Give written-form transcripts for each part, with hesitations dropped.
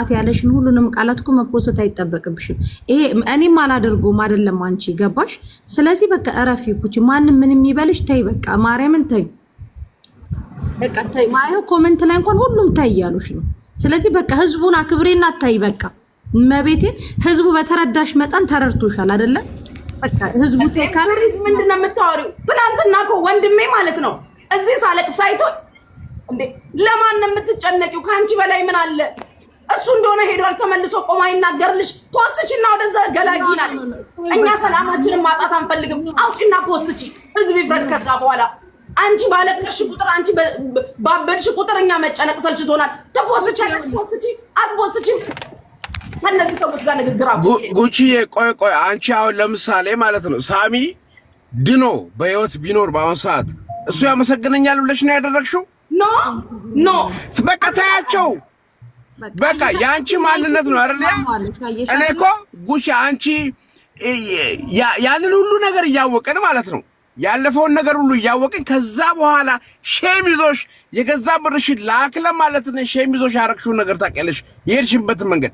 ሰዓት ያለሽን ሁሉንም ቃላት እኮ መፖሰት አይጠበቅብሽም። ይሄ እኔም አላደርገውም አይደለም አንቺ ገባሽ? ስለዚህ በቃ እረፊ ኩቺ። ማንም ምን የሚበልሽ ተይ በቃ ማርያምን ተይ በቃ ተይ። ማየው ኮሜንት ላይ እንኳን ሁሉም ተይ እያሉሽ ነው። ስለዚህ በቃ ህዝቡን አክብሬና ተይ በቃ መቤቴ። ህዝቡ በተረዳሽ መጠን ተረድቶሻል አይደለም? በቃ ህዝቡ ተይ ካለ ምንድነው የምታወሪው? ትናንትና እኮ ወንድሜ ማለት ነው እዚህ ሳለቅስ ሳይቶት እንዴ ለማን ነው የምትጨነቂው? ካንቺ በላይ ምን አለ? እሱ እንደሆነ ሄዷል ተመልሶ ቆማ ይናገርልሽ። ፖስትቺና ወደዛ ገላጊናል። እኛ ሰላማችንን ማጣት አንፈልግም። አውጪና ፖስትቺ ህዝብ ይፍረድ። ከዛ በኋላ አንቺ ባለቀሽ ቁጥር አንቺ ባበድሽ ቁጥር እኛ መጨነቅ ሰልችቶናል። ተፖስትቺ አትፖስትቺ ከነዚህ ሰዎች ጋር ንግግር አቁ። ጉቺዬ ቆይ አንቺ አሁን ለምሳሌ ማለት ነው ሳሚ ድኖ በህይወት ቢኖር በአሁን ሰዓት እሱ ያመሰግነኛል ብለሽ ነው ያደረግሽው? ኖ በቃ ታያቸው። በቃ የአንቺ ማንነት ነው አይደል? እኔ እኮ ጉቺ አንቺ ያንን ሁሉ ነገር እያወቅን ማለት ነው ያለፈውን ነገር ሁሉ እያወቅን ከዛ በኋላ ሼም ይዞሽ የገዛ ብርሽን ላክለ ማለት ነው ሼም ይዞሽ ያረግሽውን ነገር ታውቂያለሽ። የሄድሽበትን መንገድ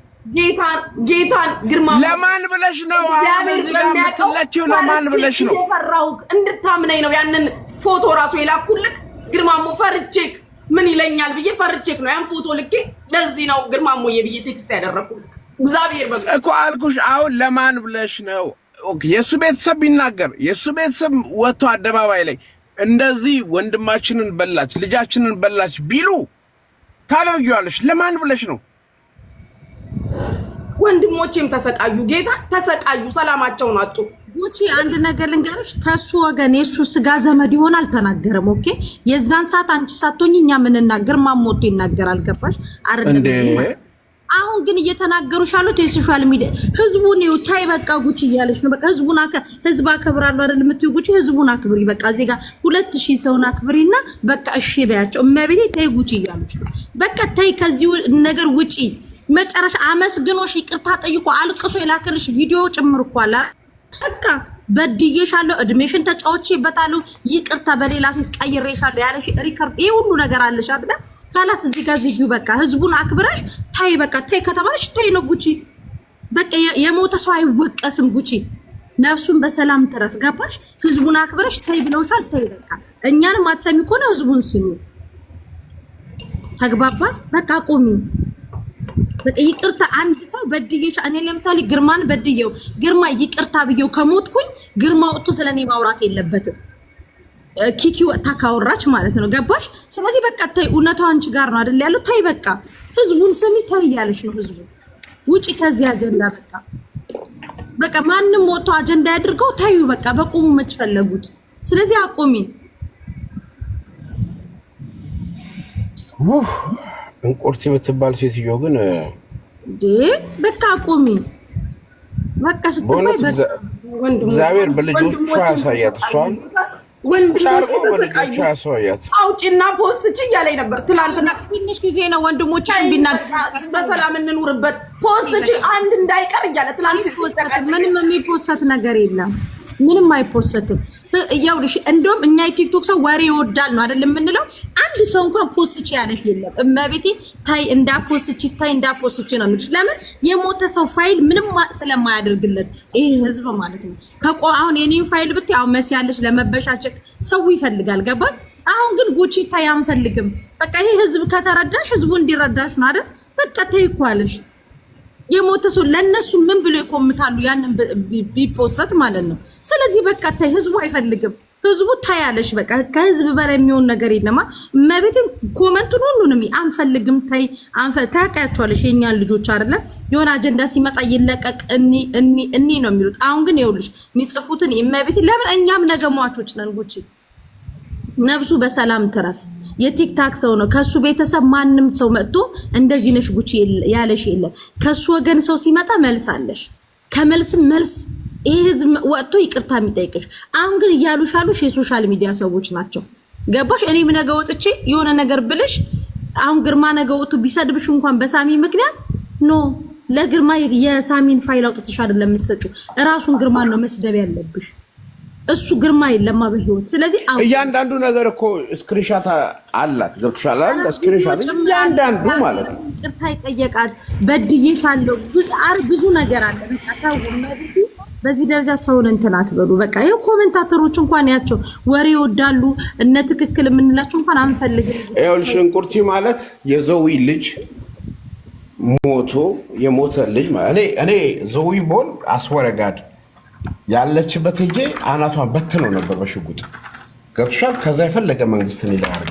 ጌታን ግርማ ለማን ብለሽ ነው? አሁን እዚህ ጋር የምትለችው ለማን ብለሽ ነው? ፈራው እንድታምነኝ ነው ያንን ፎቶ ራሱ የላኩልክ ግርማሞ ፈርቼክ ምን ይለኛል ብዬ ፈርቼክ ነው ያን ፎቶ ልኬ ለዚህ ነው ግርማሞዬ ብዬ ቴክስት ያደረኩልክ። እግዚአብሔር በቃ እኮ አልኩሽ። አሁን ለማን ብለሽ ነው? ኦኬ የሱ ቤተሰብ ቢናገር የሱ ቤተሰብ ወጥቶ አደባባይ ላይ እንደዚህ ወንድማችንን በላች ልጃችንን በላች ቢሉ ታደርጊዋለሽ? ለማን ብለሽ ነው? ወንድሞቼም ተሰቃዩ፣ ጌታ ተሰቃዩ፣ ሰላማቸውን አጡ። ጉቺ አንድ ነገር ልንገርሽ፣ ከሱ ወገን የሱ ስጋ ዘመድ ይሆን አልተናገረም። ኦኬ የዛን ሰዓት አንቺ ሳትሆኚ እኛ ምንናገር ማሞት ይናገራል። ገባሽ አይደለም? አሁን ግን እየተናገሩሽ አሉት የሶሻል ሚዲያ ህዝቡን ነው ታይ በቃ ጉቺ እያለሽ ነው። በቃ ህዝብ አከብራለሁ አይደል የምትይው ጉቺ፣ ህዝቡን አክብሪ በቃ እዚህ ጋር 2000 ሰውን አክብሪና በቃ እሺ በያቸው። እመቤቴ ታይ ጉቺ እያለሽ ነው። በቃ ታይ ከዚህ ነገር ውጪ። መጨረሻ አመስግኖሽ ይቅርታ ጠይቆ አልቅሶ የላከልሽ ቪዲዮ ጭምር እኮ አለ። በቃ በድዬሻለሁ፣ እድሜሽን ተጫውቼበታለሁ፣ ይቅርታ በሌላ ሴት ቀይሬሻለሁ ያለሽ ሪከርድ ይሄ ሁሉ ነገር አለሽ አይደል? ካላስ እዚህ ጋር ዚጊው በቃ ህዝቡን አክብረሽ ታይ በቃ ታይ ከተባለሽ ታይ ነው ጉቺ። በቃ የሞተ ሰው አይወቀስም ጉቺ። ነፍሱን በሰላም ተረፍ። ገባሽ? ህዝቡን አክብረሽ ታይ ብለውሻል። ታይ በቃ እኛንም አትሰሚ ከሆነ ህዝቡን ስሚ። ተግባባ? በቃ ቆሚ። በቃ ይቅርታ አንድ ሰው በድዬሽ እኔ ለምሳሌ ግርማን በድዬው ግርማ ይቅርታ ብዬው ከሞትኩኝ ግርማ ወጥቶ ስለኔ ማውራት የለበትም። ኪኪ ወጥታ ካወራች ማለት ነው። ገባሽ? ስለዚህ በቃ ታይ እውነታው አንቺ ጋር ነው አይደል ያለው። ታይ በቃ ህዝቡን ስሚ። ታይ ያለሽ ነው ህዝቡ። ውጪ ከዚህ አጀንዳ በቃ ማንም ወጥቶ አጀንዳ ያድርገው። ታዩ በቃ በቁሙ መች ፈለጉት። ስለዚህ አቆሚ። እንቁርቲ የምትባል ሴትዮ ግን በቃ አቆሚ። በቃ ስትባይ እግዚአብሔር በልጆቿ ያሳያት። እሷን ጫርቆ በልጆቿ ያሳያት። አውጪና ፖስትች እያለኝ ነበር ትናንትና። ትንሽ ጊዜ ነው ወንድሞችሽን ቢናገር በሰላም እንኑርበት ፖስትች አንድ እንዳይቀር እያለ ትናንት ምንም የሚፖስት ነገር የለም። ምንም አይፖስትም። ይኸውልሽ እንደውም እኛ የቲክቶክ ሰው ወሬ ይወዳል ነው አይደል የምንለው። አንድ ሰው እንኳን ፖስትች ያለሽ የለም። እመቤቴ ታይ እንዳፖስትች ነው የሚልሽ። ለምን የሞተ ሰው ፋይል ምንም ስለማያደርግለት ይሄ ህዝብ ማለት ነው። አሁን የኔን ፋይል ብታይ አሁን መሲ ያለሽ ለመበሻጨቅ ሰው ይፈልጋል። ገባ? አሁን ግን ጉቺ ታይ አንፈልግም። በቃ ይሄ ህዝብ ከተረዳሽ ህዝቡ እንዲረዳሽ ነው አይደል? በቃ ታይ እኮ አለሽ የሞተ ሰው ለነሱ ምን ብሎ ይቆምታሉ? ያንን ቢፖስት ማለት ነው። ስለዚህ በቃ ታይ ህዝቡ አይፈልግም። ህዝቡ ታያለሽ በቃ ከህዝብ በላይ የሚሆን ነገር የለማ። መቤቴን ኮመንቱን ሁሉንም አንፈልግም ታይ ታውቂያቸዋለሽ። የኛን ልጆች አይደለ የሆነ አጀንዳ ሲመጣ ይለቀቅ እኒ ነው የሚሉት። አሁን ግን ይኸውልሽ የሚጽፉትን መቤቴ ለምን እኛም ነገ ሟቾች ነን። ጉቺ ነብሱ በሰላም ትረፍ። የቲክታክ ሰው ነው። ከሱ ቤተሰብ ማንም ሰው መጥቶ እንደዚህ ነሽ ጉቺ ያለሽ የለም። ከሱ ወገን ሰው ሲመጣ መልስ አለሽ። ከመልስም መልስ ይሄ ህዝብ ወጥቶ ይቅርታ የሚጠይቅሽ። አሁን ግን እያሉሻሉሽ የሶሻል ሚዲያ ሰዎች ናቸው። ገባሽ? እኔም ነገ ወጥቼ የሆነ ነገር ብልሽ አሁን ግርማ ነገ ወጥቶ ቢሰድብሽ እንኳን በሳሚ ምክንያት ኖ ለግርማ የሳሚን ፋይል አውጥተሽ አይደለም የምትሰጪው። እራሱን ግርማን ነው መስደብ ያለብሽ። እሱ ግርማ የለማ በህይወት። ስለዚህ እያንዳንዱ ነገር እኮ ስክሪንሻት አላት። ገብቶሻል አይደል? ስክሪንሻት እያንዳንዱ ማለት ነው። ይቅርታ ይጠየቃት በድዬሻለሁ ብዙ ነገር አለ። በቃ ታው በዚህ ደረጃ ሰውን እንትን አትበሉ። በቃ ይሄ ኮሜንታተሮች እንኳን ያቸው ወሬ ይወዳሉ እነ ትክክል የምንላቸው እንኳን አንፈልግም። ይኸውልሽ እንቁርቲ ማለት የዘዊ ልጅ ሞቶ የሞተ ልጅ ማለት እኔ ዘዊ ቦል አስወረጋድ ያለችበት ሄጄ አናቷን በትነው ነበር በሽጉጥ ገብቶሻል። ከዛ የፈለገ መንግስትን ይላል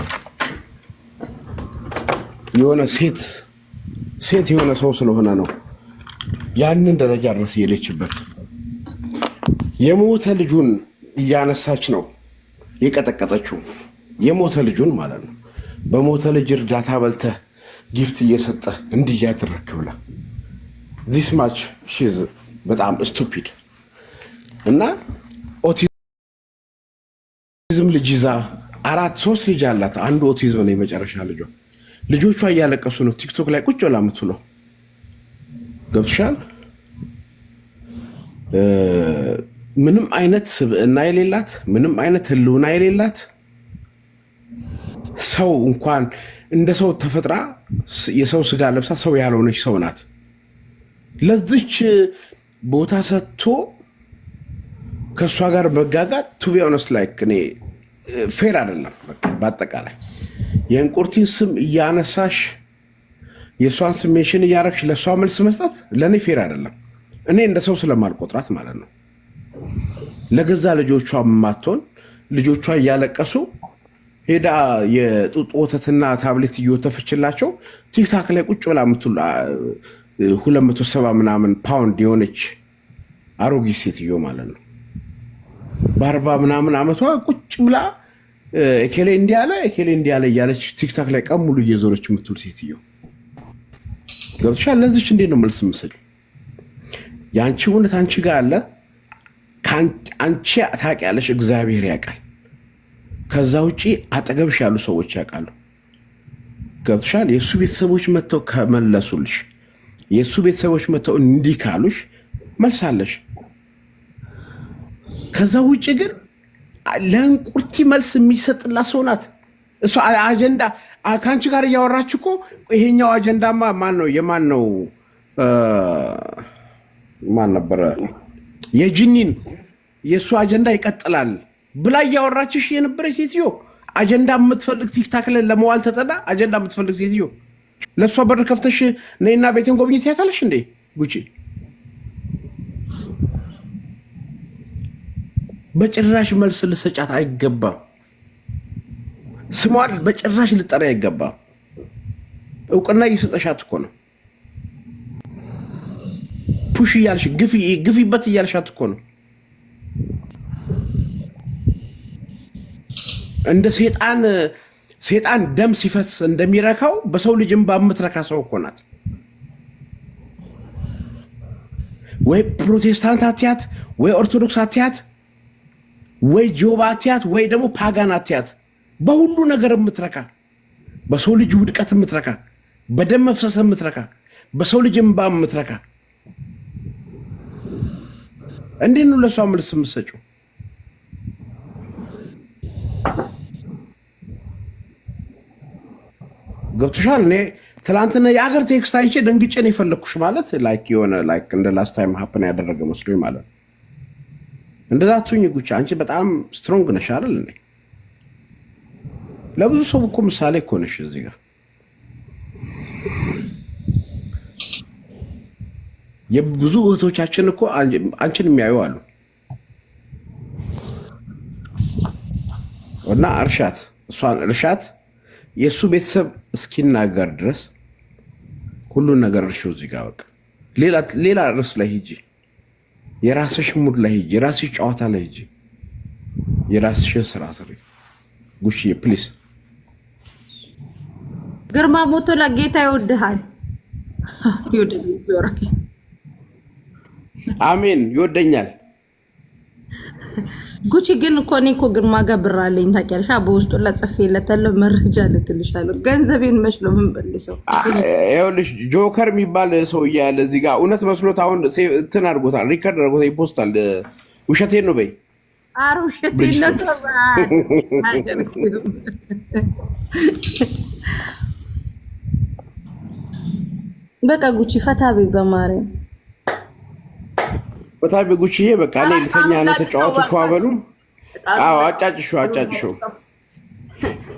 የሆነ ሴት የሆነ ሰው ስለሆነ ነው ያንን ደረጃ ድረስ የሄደችበት። የሞተ ልጁን እያነሳች ነው የቀጠቀጠችው፣ የሞተ ልጁን ማለት ነው። በሞተ ልጅ እርዳታ በልተህ ጊፍት እየሰጠህ እንዲህ እያደረግክ ብላ ዚስ ማች ሺዝ በጣም ስቱፒድ እና ኦቲዝም ልጅ ይዛ 3 ልጅ አላት። አንዱ ኦቲዝም ነው የመጨረሻ ልጇ። ልጆቿ እያለቀሱ ነው ቲክቶክ ላይ ቁጭ ብላ የምትውለው ገብቶሻል። ምንም አይነት ስብዕና የሌላት ምንም አይነት ህልውና የሌላት ሰው እንኳን እንደ ሰው ተፈጥራ የሰው ስጋ ለብሳ ሰው ያልሆነች ሰው ናት። ለዚች ቦታ ሰጥቶ ከእሷ ጋር መጋጋት ቱ ቢ ኦነስት ላይክ እኔ ፌር አይደለም። በአጠቃላይ የእንቁርቲን ስም እያነሳሽ የእሷን ስም ሜንሽን እያረግሽ ለእሷ መልስ መስጠት ለእኔ ፌር አይደለም። እኔ እንደ ሰው ስለማልቆጥራት ማለት ነው። ለገዛ ልጆቿ ማትሆን ልጆቿ እያለቀሱ ሄዳ የጡጥ ወተትና ታብሌት እየወተፈችላቸው ቲክታክ ላይ ቁጭ ብላ ምትል 270 ምናምን ፓውንድ የሆነች አሮጊት ሴትዮ ማለት ነው። በ40 ምናምን ዓመቷ ቁጭ ብላ ኤኬሌ እንዲያለ እያለች ቲክታክ ላይ ቀን ሙሉ እየዞረች የምትውል ሴትዮ ገብቶሻል። ለዚች እንዴት ነው መልስ ምስል? የአንቺ እውነት አንቺ ጋር አለ። አንቺ ታውቂያለሽ፣ እግዚአብሔር ያውቃል። ከዛ ውጪ አጠገብሽ ያሉ ሰዎች ያውቃሉ። ገብቶሻል። የእሱ ቤተሰቦች መጥተው ከመለሱልሽ፣ የእሱ ቤተሰቦች መጥተው እንዲህ ካሉሽ መልሳለሽ። ከዛ ውጪ ግን ለእንቁርቲ መልስ የሚሰጥላት ሰው ናት እሷ። አጀንዳ ከአንቺ ጋር እያወራች እኮ ይሄኛው አጀንዳማ የማን ነው? ማን ነበረ? የጅኒን የእሱ አጀንዳ ይቀጥላል ብላ እያወራችሽ የነበረች ሴትዮ አጀንዳ የምትፈልግ ቲክታክ ላይ ለመዋል ተጠዳ አጀንዳ የምትፈልግ ሴትዮ ለእሷ በር ከፍተሽ ነይና ቤቴን ጎብኝት ያታለሽ እንዴ? ጉቺ በጭራሽ መልስ ልሰጫት አይገባም። ስሟን በጭራሽ ልጠራ አይገባም። እውቅና እየሰጠሻት እኮ ነው። ፑሽ እያልሽ ግፊበት እያልሻት እኮ ነው። እንደ ሴጣን ደም ሲፈስ እንደሚረካው በሰው ልጅ እንባ የምትረካ ሰው እኮ ናት። ወይ ፕሮቴስታንት አትያት፣ ወይ ኦርቶዶክስ አትያት፣ ወይ ጆባ አትያት፣ ወይ ደግሞ ፓጋን አትያት። በሁሉ ነገር የምትረካ፣ በሰው ልጅ ውድቀት የምትረካ፣ በደም መፍሰስ የምትረካ፣ በሰው ልጅ እንባ የምትረካ እንዴት ነው ለሷ መልስ የምትሰጪው? ገብቶሻል። እኔ ትላንትና የአገር ቴክስት አይቼ ደንግጬ ነው የፈለግኩሽ ማለት ላይክ የሆነ ላይክ እንደ ላስት ታይም ሀፕን ያደረገ መስሎኝ ማለት ነው። እንደዛ አትሁኝ ጉቺ፣ አንቺ በጣም ስትሮንግ ነሽ አይደል? እኔ ለብዙ ሰው እኮ ምሳሌ እኮ ነሽ እዚህ ጋር። የብዙ እህቶቻችን እኮ አንቺን የሚያዩ አሉ። እና እሷን እርሻት የእሱ ቤተሰብ እስኪናገር ድረስ ሁሉን ነገር እርሺው። እዚህ ጋር በቃ ሌላ ርዕስ ላይ ሂጂ፣ የራስሽ ሙድ ላይ ሂጂ፣ የራስሽ ጨዋታ ላይ ሂጂ፣ የራስሽን ስራ ስሪ። ጉቺዬ ፕሊስ። ግርማ ሞቶላ ጌታ ይወድሃል፣ ይወራል። አሜን፣ ይወደኛል። ጉቺ ግን እኮ እኔ እኮ ግርማ ጋር ብር አለኝ ታውቂያለሽ። በውስጡ ጽፌለታለሁ፣ መረጃ ልክልሻለሁ። ገንዘቤን መች ነው የምንበልሰው? ይኸውልሽ ጆከር የሚባል ሰውዬ ያለ እዚህ ጋር እውነት መስሎት አሁን እንትን አድርጎታል፣ ሪከርድ አድርጎታል፣ ይፖስታል። ውሸቴን ነው በይ። አሩሽቴ ነው ተባለ በቃ ጉቺ ፈታቢ በማርያም ፈታቢ ጉቺዬ በቃ ላይ ልተኛ ነው ተጫዋቱ ፏበሉ አዎ አጫጭሹ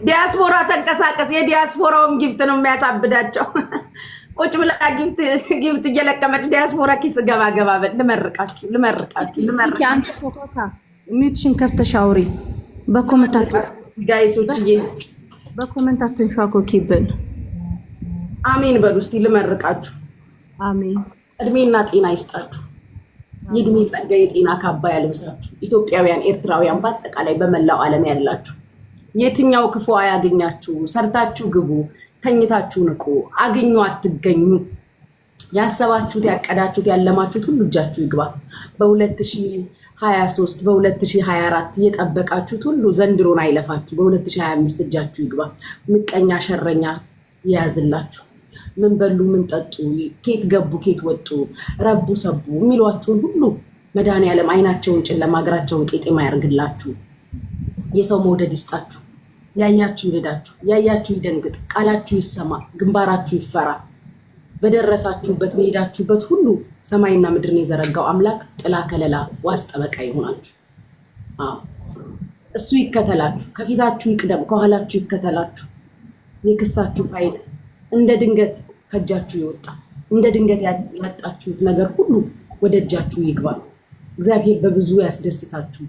ዲያስፖራ ተንቀሳቀስ የዲያስፖራውም ጊፍት ነው የሚያሳብዳቸው ቁጭ ብላ ጊፍት እየለቀመች ዲያስፖራ ኪስ ገባ ልመርቃችሁ አንቺ ፎቶካ ሚውትሽን ከፍተሽ አውሪ በኮመንታቶች ጋይሶችዬ በኮመንታቶች ሻኮኪብን አሜን በሉ እስቲ ልመርቃችሁ አሜን እድሜና ጤና ይስጣችሁ የእድሜ ጸጋ የጤና ካባ ያልብሳችሁ ኢትዮጵያውያን ኤርትራውያን በአጠቃላይ በመላው ዓለም ያላችሁ የትኛው ክፉ አያገኛችሁ ሰርታችሁ ግቡ ተኝታችሁ ንቁ አግኙ አትገኙ ያሰባችሁት ያቀዳችሁት ያለማችሁት ሁሉ እጃችሁ ይግባ በ2023 በ2024 እየጠበቃችሁት ሁሉ ዘንድሮን አይለፋችሁ በ2025 እጃችሁ ይግባ ምቀኛ ሸረኛ ያዝላችሁ ምን በሉ ምን ጠጡ ኬት ገቡ ኬት ወጡ ረቡ ሰቡ የሚሏችሁን ሁሉ መድኃኒዓለም አይናቸውን ጨለማ እግራቸውን ቄጤማ ያርግላችሁ የሰው መውደድ ይስጣችሁ ያያችሁ ይረዳችሁ ያያችሁ ይደንግጥ ቃላችሁ ይሰማ ግንባራችሁ ይፈራ በደረሳችሁበት በሄዳችሁበት ሁሉ ሰማይና ምድርን የዘረጋው አምላክ ጥላ ከለላ ዋስ ጠበቃ ይሆናችሁ እሱ ይከተላችሁ ከፊታችሁ ይቅደም ከኋላችሁ ይከተላችሁ የክሳችሁ ፋይል እንደ ድንገት ከእጃችሁ ይወጣ እንደ ድንገት ያጣችሁት ነገር ሁሉ ወደ እጃችሁ ይግባ እግዚአብሔር በብዙ ያስደስታችሁ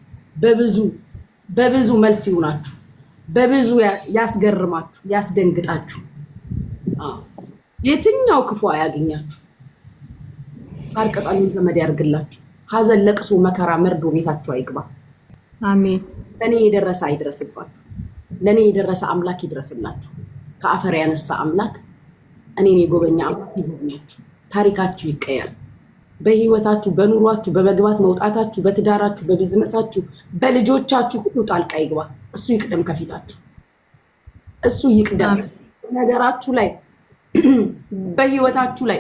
በብዙ መልስ ይሆናችሁ በብዙ ያስገርማችሁ ያስደንግጣችሁ የትኛው ክፉ አያገኛችሁ ሳር ቅጠሉን ዘመድ ያርግላችሁ ሀዘን ለቅሶ መከራ መርዶ ቤታችሁ አይግባ አሜን ለኔ የደረሰ አይድረስባችሁ ለኔ የደረሰ አምላክ ይድረስላችሁ ከአፈር ያነሳ አምላክ እኔን የጎበኛ አምላክ ይጎብኛችሁ ታሪካችሁ ይቀየር በህይወታችሁ በኑሯችሁ በመግባት መውጣታችሁ በትዳራችሁ በቢዝነሳችሁ በልጆቻችሁ ሁሉ ጣልቃ ይግባ እሱ ይቅደም ከፊታችሁ እሱ ይቅደም ነገራችሁ ላይ በህይወታችሁ ላይ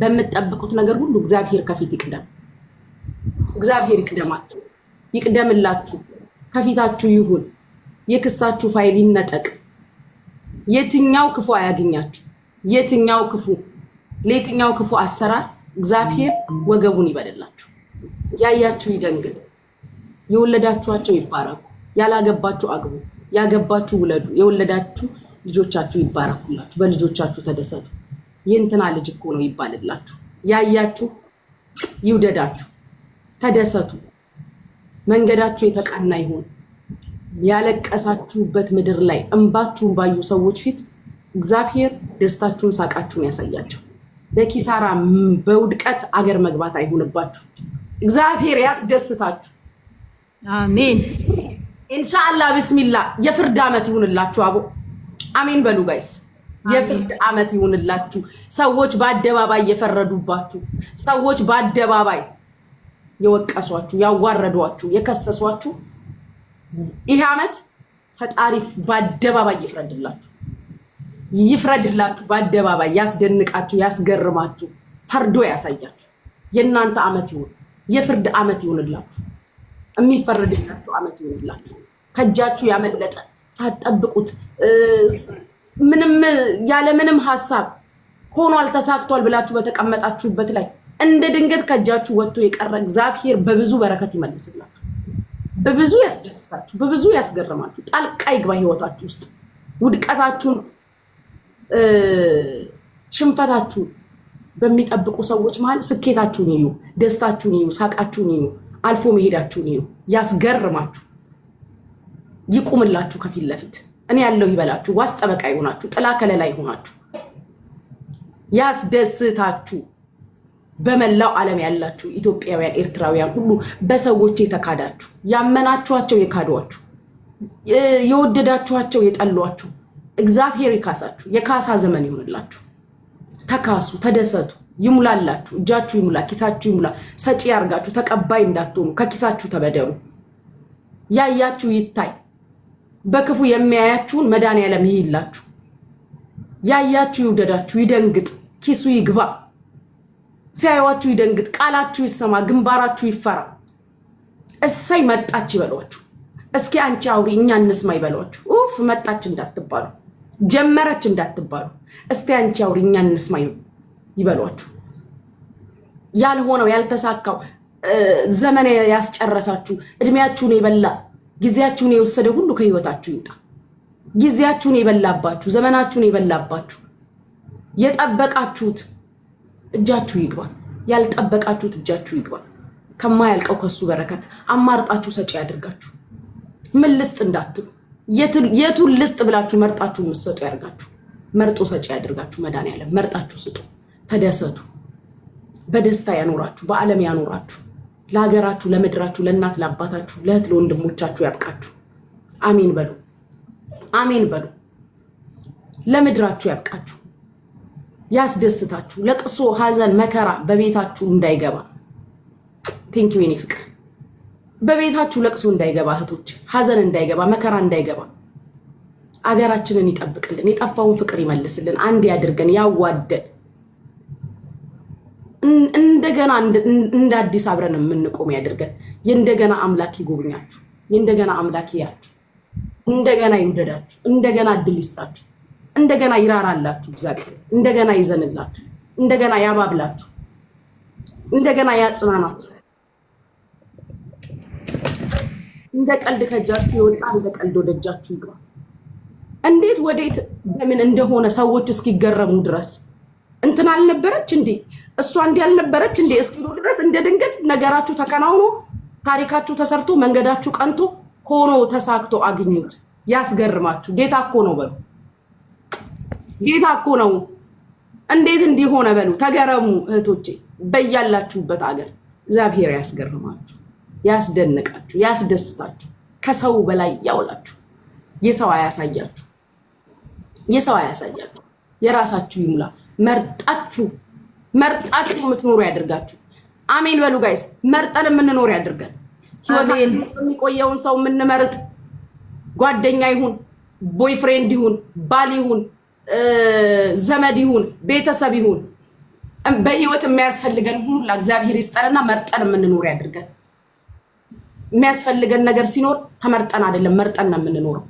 በመጠበቁት ነገር ሁሉ እግዚአብሔር ከፊት ይቅደም እግዚአብሔር ይቅደማችሁ ይቅደምላችሁ ከፊታችሁ ይሁን የክሳችሁ ፋይል ይነጠቅ የትኛው ክፉ አያገኛችሁ የትኛው ክፉ ለየትኛው ክፉ አሰራር እግዚአብሔር ወገቡን ይበደላችሁ ያያችሁ ይደንግጥ የወለዳችኋቸው ይባረኩ ያላገባችሁ አግቡ ያገባችሁ ውለዱ የወለዳችሁ ልጆቻችሁ ይባረኩላችሁ በልጆቻችሁ ተደሰቱ የእንትና ልጅ እኮ ነው ይባልላችሁ ያያችሁ ይውደዳችሁ ተደሰቱ መንገዳችሁ የተቃና ይሁን ያለቀሳችሁበት ምድር ላይ እንባችሁን ባዩ ሰዎች ፊት እግዚአብሔር ደስታችሁን ሳቃችሁን ያሳያቸው በኪሳራ በውድቀት አገር መግባት አይሁንባችሁ እግዚአብሔር ያስደስታችሁ አሜን ኢንሻአላህ ቢስሚላህ የፍርድ ዓመት ይሁንላችሁ አቦ አሜን በሉ ጋይስ የፍርድ ዓመት ይሁንላችሁ ሰዎች በአደባባይ የፈረዱባችሁ ሰዎች በአደባባይ የወቀሷችሁ ያዋረዷችሁ የከሰሷችሁ ይህ ዓመት ፈጣሪ በአደባባይ ይፍረድላችሁ በአደባባይ ያስደንቃችሁ ያስገርማችሁ ፈርዶ ያሳያችሁ የእናንተ ዓመት ይሁን የፍርድ ዓመት ይሁንላችሁ የሚፈረድላችሁ ዓመት ይሁንላችሁ ከእጃችሁ ያመለጠ ሳትጠብቁት ምንም ያለ ምንም ሐሳብ ሆኗል ተሳክቷል ብላችሁ በተቀመጣችሁበት ላይ እንደ ድንገት ከእጃችሁ ወጥቶ የቀረ እግዚአብሔር በብዙ በረከት ይመልስላችሁ በብዙ ያስደስታችሁ በብዙ ያስገርማችሁ ጣልቃ ይግባ ህይወታችሁ ውስጥ ውድቀታችሁን ሽንፈታችሁን በሚጠብቁ ሰዎች መሃል ስኬታችሁን ይዩ ደስታችሁን ይዩ ሳቃችሁን ይዩ አልፎ መሄዳችሁን ይዩ ያስገርማችሁ ይቁምላችሁ ከፊት ለፊት እኔ ያለው ይበላችሁ ዋስ ጠበቃ ይሆናችሁ ጥላ ከለላ ይሆናችሁ ያስደስታችሁ በመላው ዓለም ያላችሁ ኢትዮጵያውያን ኤርትራውያን ሁሉ በሰዎች የተካዳችሁ ያመናችኋቸው የካዷችሁ የወደዳችኋቸው የጠሏችሁ እግዚአብሔር ይካሳችሁ የካሳ ዘመን ይሁንላችሁ ተካሱ ተደሰቱ ይሙላላችሁ እጃችሁ ይሙላ ኪሳችሁ ይሙላ ሰጪ ያርጋችሁ ተቀባይ እንዳትሆኑ ከኪሳችሁ ተበደሩ ያያችሁ ይታይ በክፉ የሚያያችሁን መድኃኒዓለም ይይላችሁ ያያችሁ ይውደዳችሁ ይደንግጥ ኪሱ ይግባ ሲያዩዋችሁ ይደንግጥ ቃላችሁ ይሰማ ግንባራችሁ ይፈራ እሰይ መጣች ይበሏችሁ። እስኪ አንቺ አውሪ እኛ እንስማ ይበሏችሁ። ኡፍ መጣች እንዳትባሉ፣ ጀመረች እንዳትባሉ። እስቲ አንቺ አውሪ እኛ እንስማ ይበሏችሁ። ያልሆነው ያልተሳካው ዘመን ያስጨረሳችሁ እድሜያችሁን የበላ ጊዜያችሁን የወሰደ ሁሉ ከህይወታችሁ ይውጣ። ጊዜያችሁን የበላባችሁ ዘመናችሁን የበላባችሁ የጠበቃችሁት እጃችሁ ይግባ፣ ያልጠበቃችሁት እጃችሁ ይግባ። ከማያልቀው ከሱ በረከት አማርጣችሁ ሰጪ ያድርጋችሁ። ምን ልስጥ እንዳትሉ የቱን ልስጥ ብላችሁ መርጣችሁ መስጠቱ ያድርጋችሁ። መርጦ ሰጪ ያድርጋችሁ። መድኃኒዓለም መርጣችሁ ስጡ። ተደሰቱ። በደስታ ያኖራችሁ፣ በዓለም ያኖራችሁ። ለሀገራችሁ፣ ለምድራችሁ፣ ለእናት ለአባታችሁ፣ ለእህት ለወንድሞቻችሁ ያብቃችሁ። አሜን በሉ፣ አሜን በሉ። ለምድራችሁ ያብቃችሁ፣ ያስደስታችሁ። ለቅሶ ሐዘን መከራ በቤታችሁ እንዳይገባ። ቴንኪው የኔ ፍቅር። በቤታችሁ ለቅሶ እንዳይገባ እህቶች፣ ሐዘን እንዳይገባ፣ መከራ እንዳይገባ። አገራችንን ይጠብቅልን፣ የጠፋውን ፍቅር ይመልስልን፣ አንድ ያድርገን፣ ያዋደን። እንደገና እንደ አዲስ አብረን የምንቆም ያድርገን። የእንደገና አምላክ ይጎብኛችሁ፣ የእንደገና አምላክ ያያችሁ፣ እንደገና ይውደዳችሁ፣ እንደገና እድል ይስጣችሁ፣ እንደገና ይራራላችሁ እግዚአብሔር፣ እንደገና ይዘንላችሁ፣ እንደገና ያባብላችሁ፣ እንደገና ያጽናናችሁ። እንደ ቀልድ ከእጃችሁ የወጣ እንደ ቀልድ ወደ እጃችሁ ይግባ። እንዴት ወዴት በምን እንደሆነ ሰዎች እስኪገረሙ ድረስ እንትን አልነበረች እንዴ እሷ እንዲህ አልነበረች እንዴ እስኪሉ ድረስ እንደ ድንገት ነገራችሁ ተከናውኖ ታሪካችሁ ተሰርቶ መንገዳችሁ ቀንቶ ሆኖ ተሳክቶ አግኙት። ያስገርማችሁ። ጌታ እኮ ነው በሉ፣ ጌታ እኮ ነው። እንዴት እንዲሆነ በሉ፣ ተገረሙ እህቶቼ። በያላችሁበት አገር እግዚአብሔር ያስገርማችሁ፣ ያስደንቃችሁ፣ ያስደስታችሁ፣ ከሰው በላይ ያውላችሁ። የሰው አያሳያችሁ፣ የሰው አያሳያችሁ። የራሳችሁ ይሙላ። መርጣችሁ የምትኖሩ ያድርጋችሁ። አሜን በሉ ጋይስ። መርጠን የምንኖር ያድርገን። ህይወታችን ውስጥ የሚቆየውን ሰው የምንመርጥ ጓደኛ ይሁን፣ ቦይፍሬንድ ይሁን፣ ባል ይሁን፣ ዘመድ ይሁን፣ ቤተሰብ ይሁን፣ በህይወት የሚያስፈልገን ሁሉ እግዚአብሔር ይስጠንና መርጠን የምንኖር ያድርገን። የሚያስፈልገን ነገር ሲኖር ተመርጠን አይደለም መርጠን ነው የምንኖረው።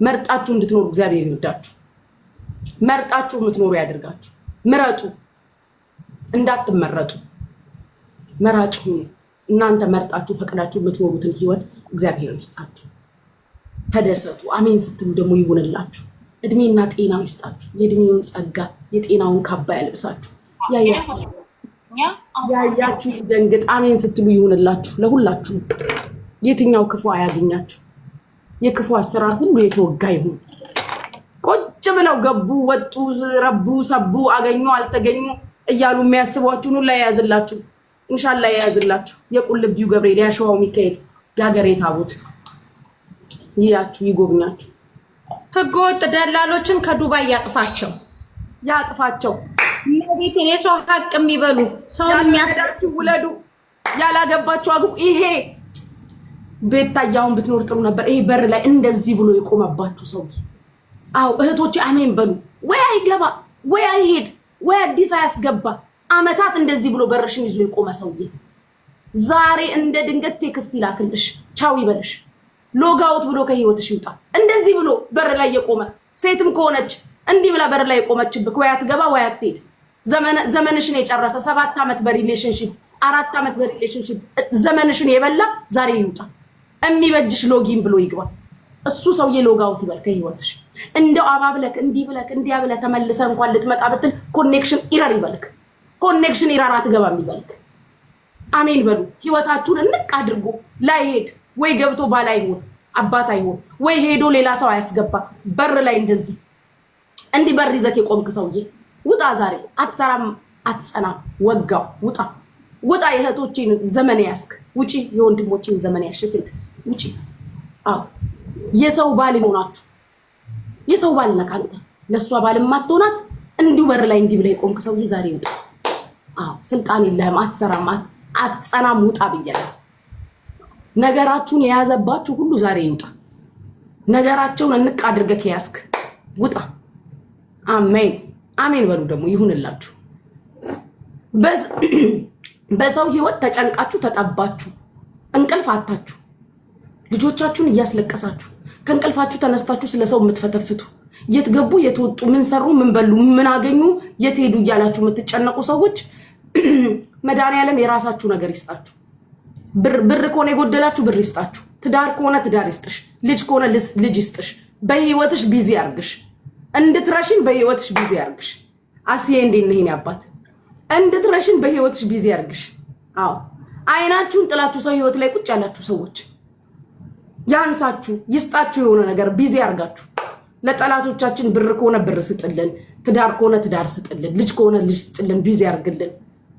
መርጣችሁ እንድትኖሩ እግዚአብሔር ይርዳችሁ። መርጣችሁ የምትኖሩ ያድርጋችሁ። ምረጡ፣ እንዳትመረጡ መራጭ ሁኑ። እናንተ መርጣችሁ ፈቅዳችሁ የምትኖሩትን ህይወት እግዚአብሔር ይስጣችሁ። ተደሰቱ። አሜን ስትሉ ደግሞ ይሁንላችሁ። እድሜና ጤና ይስጣችሁ። የእድሜውን ጸጋ የጤናውን ካባ ያልብሳችሁ። ያያችሁ ይደንግጥ። አሜን ስትሉ ይሁንላችሁ። ለሁላችሁ የትኛው ክፉ አያገኛችሁ። የክፉ አሰራር ሁሉ የተወጋ ይሁን። ቁጭ ብለው ገቡ፣ ወጡ፣ ረቡ፣ ሰቡ፣ አገኙ፣ አልተገኙ እያሉ የሚያስቧችሁን ሁሉ ያያዝላችሁ። ኢንሻአላህ ያያዝላችሁ። የቁልቢው ገብርኤል፣ ያሸዋው ሚካኤል፣ የሀገሬ ታቦት ይያችሁ፣ ይጎብኛችሁ። ህገወጥ ደላሎችን ከዱባይ ያጥፋቸው፣ ያጥፋቸው። ለቤት የሰው ሀቅ የሚበሉ ሰው የሚያስራችሁ ውለዱ፣ ያላገባችሁ አግቡ። ይሄ ቤታያውን ብትኖር ጥሩ ነበር። ይሄ በር ላይ እንደዚህ ብሎ የቆመባችሁ ሰውዬ፣ አው እህቶቼ አሜን በሉ። ወይ አይገባ ወይ አይሄድ ወይ አዲስ አያስገባ አመታት እንደዚህ ብሎ በርሽን ይዞ የቆመ ሰውዬ ዛሬ እንደ ድንገት ቴክስት ይላክልሽ፣ ቻው ይበልሽ፣ ሎጋውት ብሎ ከህይወትሽ ይውጣ። እንደዚህ ብሎ በር ላይ የቆመ ሴትም ከሆነች እንዲህ ብላ በር ላይ የቆመችብክ ወይ አትገባ ወይ አትሄድ። ዘመንሽን የጨረሰ 7 ዓመት በሪሌሽንሺፕ 4 ዓመት በሪሌሽንሺፕ ዘመንሽን የበላ ዛሬ ይውጣ። የሚበጅሽ ሎጊን ብሎ ይግባ። እሱ ሰውዬ ሎጋውት ይበል ከህይወትሽ። እንደው አባብለክ እንዲህ ብለክ እንዲያ ብለ ተመልሰ እንኳን ልትመጣ ብትል ኮኔክሽን ኢረር ይበልክ። ኮኔክሽን ኢረር አትገባም ይበልክ። አሜን በሉ። ህይወታችሁን እንቅ አድርጎ ላይሄድ ወይ ገብቶ ባላ ይሁን አባት አይሁን ወይ ሄዶ ሌላ ሰው አያስገባ። በር ላይ እንደዚህ እንዲህ በር ይዘክ የቆምክ ሰውዬ ውጣ። ዛሬ አትሰራም፣ አትጸናም። ወጋው። ውጣ፣ ውጣ። የእህቶቼን ዘመን ያስክ ውጪ። የወንድሞቼን ዘመን ያሽ ሴት ውጪ። አዎ የሰው ባል ይሆናችሁ። የሰው ባል ነህ አንተ። ለሷ ባል ማትሆናት እንዲሁ በር ላይ እንዲህ ብለህ የቆምክ ሰውዬ ዛሬ ውጣ። አዎ ስልጣን የለህም፣ አትሰራም፣ አትጸናም። ውጣ ብያለሁ። ነገራችሁን የያዘባችሁ ሁሉ ዛሬ ይውጣ። ነገራቸውን እንቅ አድርገህ ያስክ ውጣ። አሜን አሜን በሉ። ደግሞ ይሁንላችሁ። በሰው ህይወት ተጨንቃችሁ ተጠባችሁ እንቅልፍ አታችሁ ልጆቻችሁን እያስለቀሳችሁ ከንቀልፋችሁ ተነስታችሁ ስለሰው የምትፈተፍቱ የት ገቡ የት ወጡ ምን ሰሩ ምን በሉ ምን አገኙ የት ሄዱ እያላችሁ የምትጨነቁ ሰዎች መድኃኒዓለም የራሳችሁ ነገር ይስጣችሁ። ብር ከሆነ የጎደላችሁ ብር ይስጣችሁ። ትዳር ከሆነ ትዳር ይስጥሽ። ልጅ ከሆነ ልጅ ይስጥሽ። በህይወትሽ ቢዚ ያርግሽ። እንድትረሽን በህይወትሽ ቢዚ ያርግሽ። አስዬ እንዴት ነህ የኔ አባት? እንድትረሽን በህይወትሽ ቢዚ ያርግሽ። አዎ አይናችሁን ጥላችሁ ሰው ህይወት ላይ ቁጭ ያላችሁ ሰዎች ያንሳችሁ ይስጣችሁ። የሆነ ነገር ቢዚ ያርጋችሁ። ለጠላቶቻችን ብር ከሆነ ብር ስጥልን፣ ትዳር ከሆነ ትዳር ስጥልን፣ ልጅ ከሆነ ልጅ ስጥልን፣ ቢዚ ያርግልን።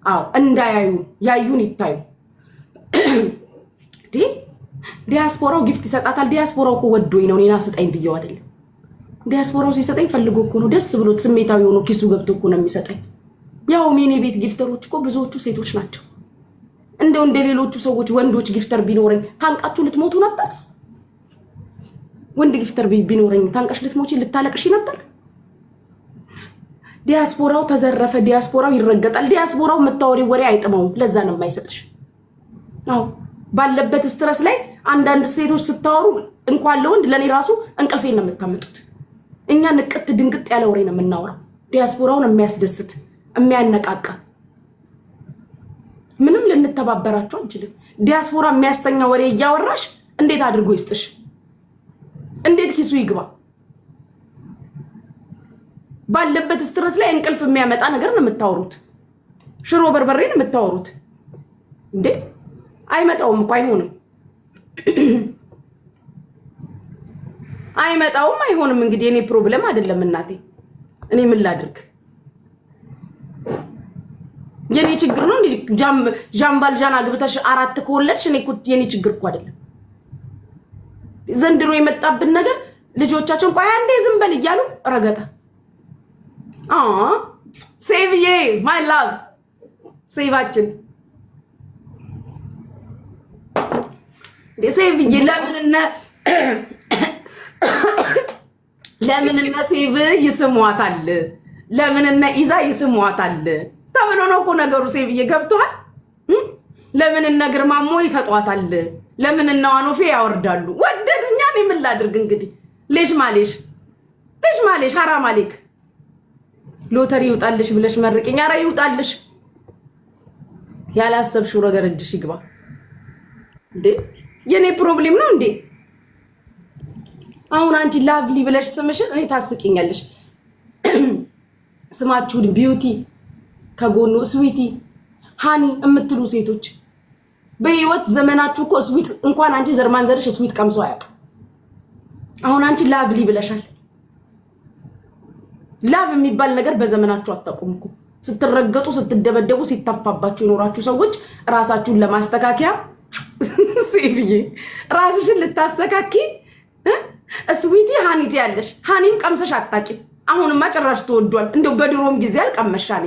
አዎ እንዳያዩ ያዩን ይታዩ። ዲያስፖራው ጊፍት ይሰጣታል። ዲያስፖራው እኮ ወዶኝ ነው እኔና ስጠኝ ብየው አይደለም። ዲያስፖራው ሲሰጠኝ ፈልጎ እኮ ነው ደስ ብሎት ስሜታዊ ሆኖ ኪሱ ገብቶ እኮ ነው የሚሰጠኝ። ያው የኔ ቤት ጊፍተሮች እኮ ብዙዎቹ ሴቶች ናቸው። እንደው እንደሌሎቹ ሰዎች ወንዶች ጊፍተር ቢኖረኝ ታንቃችሁ ልትሞቱ ነበር። ወንድ ጊፍተር ቢኖረኝ ታንቃሽ ልትሞቺ ልታለቅሽ ነበር። ዲያስፖራው ተዘረፈ፣ ዲያስፖራው ይረገጣል። ዲያስፖራው መታወሪ ወሬ አይጥመውም። ለዛ ነው የማይሰጥሽ። አዎ ባለበት ስትረስ ላይ አንዳንድ ሴቶች ስታወሩ እንኳን ለወንድ ለኔ ራሱ እንቅልፌን ነው የምታመጡት። እኛ ንቅት ድንቅጥ ያለ ወሬ ነው የምናወራው። ዲያስፖራውን የሚያስደስት የሚያነቃቃ ምንም ልንተባበራችሁ አንችልም። ዲያስፖራ የሚያስተኛ ወሬ እያወራሽ እንዴት አድርጎ ይስጥሽ? እንዴት ኪሱ ይግባ? ባለበት ስትረስ ላይ እንቅልፍ የሚያመጣ ነገር ነው የምታወሩት። ሽሮ በርበሬ ነው የምታወሩት እንዴ? አይመጣውም እኮ አይሆንም። አይመጣውም አይሆንም። እንግዲህ የኔ ፕሮብለም አይደለም እናቴ። እኔ ምን ላድርግ? የኔ ችግር ነው እንዴ? ጃምባልጃን አግብተሽ 4 ከወለድሽ የኔ ችግር እኮ አይደለም። ዘንድሮ የመጣብን ነገር ልጆቻችን ቆይ አንዴ ዝም በል እያሉ ረገጣ። ሴቭዬ ማይ ላቭ ሴቫችን ሴቭዬ ለምንነ ሴቭ ይስሟታል? ለምንነ ኢዛ ይስሟታል ተብሎ ነው እኮ ነገሩ። ሴቭዬ ገብቷል። ለምንነ ግርማሞ ይሰጧታል? ለምንነ ዋኖፌ ያወርዳሉ? ወደዱኛ። እኔ ምን ላድርግ እንግዲህ። ሌሽ ማሌሽ ሐራም አለክ። ሎተሪ ይውጣልሽ ብለሽ መርቅኝ። ኧረ ይውጣልሽ። ያላሰብሽው ነገር እጅሽ ይግባ እንዴ። የኔ ፕሮብሌም ነው እንዴ? አሁን አንቺ ላቭሊ ብለሽ ስምሽን እኔ ታስቂኛለሽ። ስማችሁን ቢዩቲ ከጎኑ ስዊቲ ሃኒ የምትሉ ሴቶች በህይወት ዘመናችሁ እኮ ስዊት እንኳን አንቺ ዘርማን ዘርሽ ስዊት ቀምሶ አያውቅ። አሁን አንቺ ላቭሊ ብለሻል። ላቭ የሚባል ነገር በዘመናችሁ አታውቁም እኮ። ስትረገጡ ስትደበደቡ ሲተፋባችሁ ይኖራችሁ ሰዎች ራሳችሁን ለማስተካከያ ሴብዬ ራስሽን ልታስተካኪ ስዊቲ ሃኒት ያለሽ ሃኒም ቀምሰሽ አጣቂ። አሁንማ ጭራሽ ተወዷል። እንደው በድሮም ጊዜ አልቀመሻኒ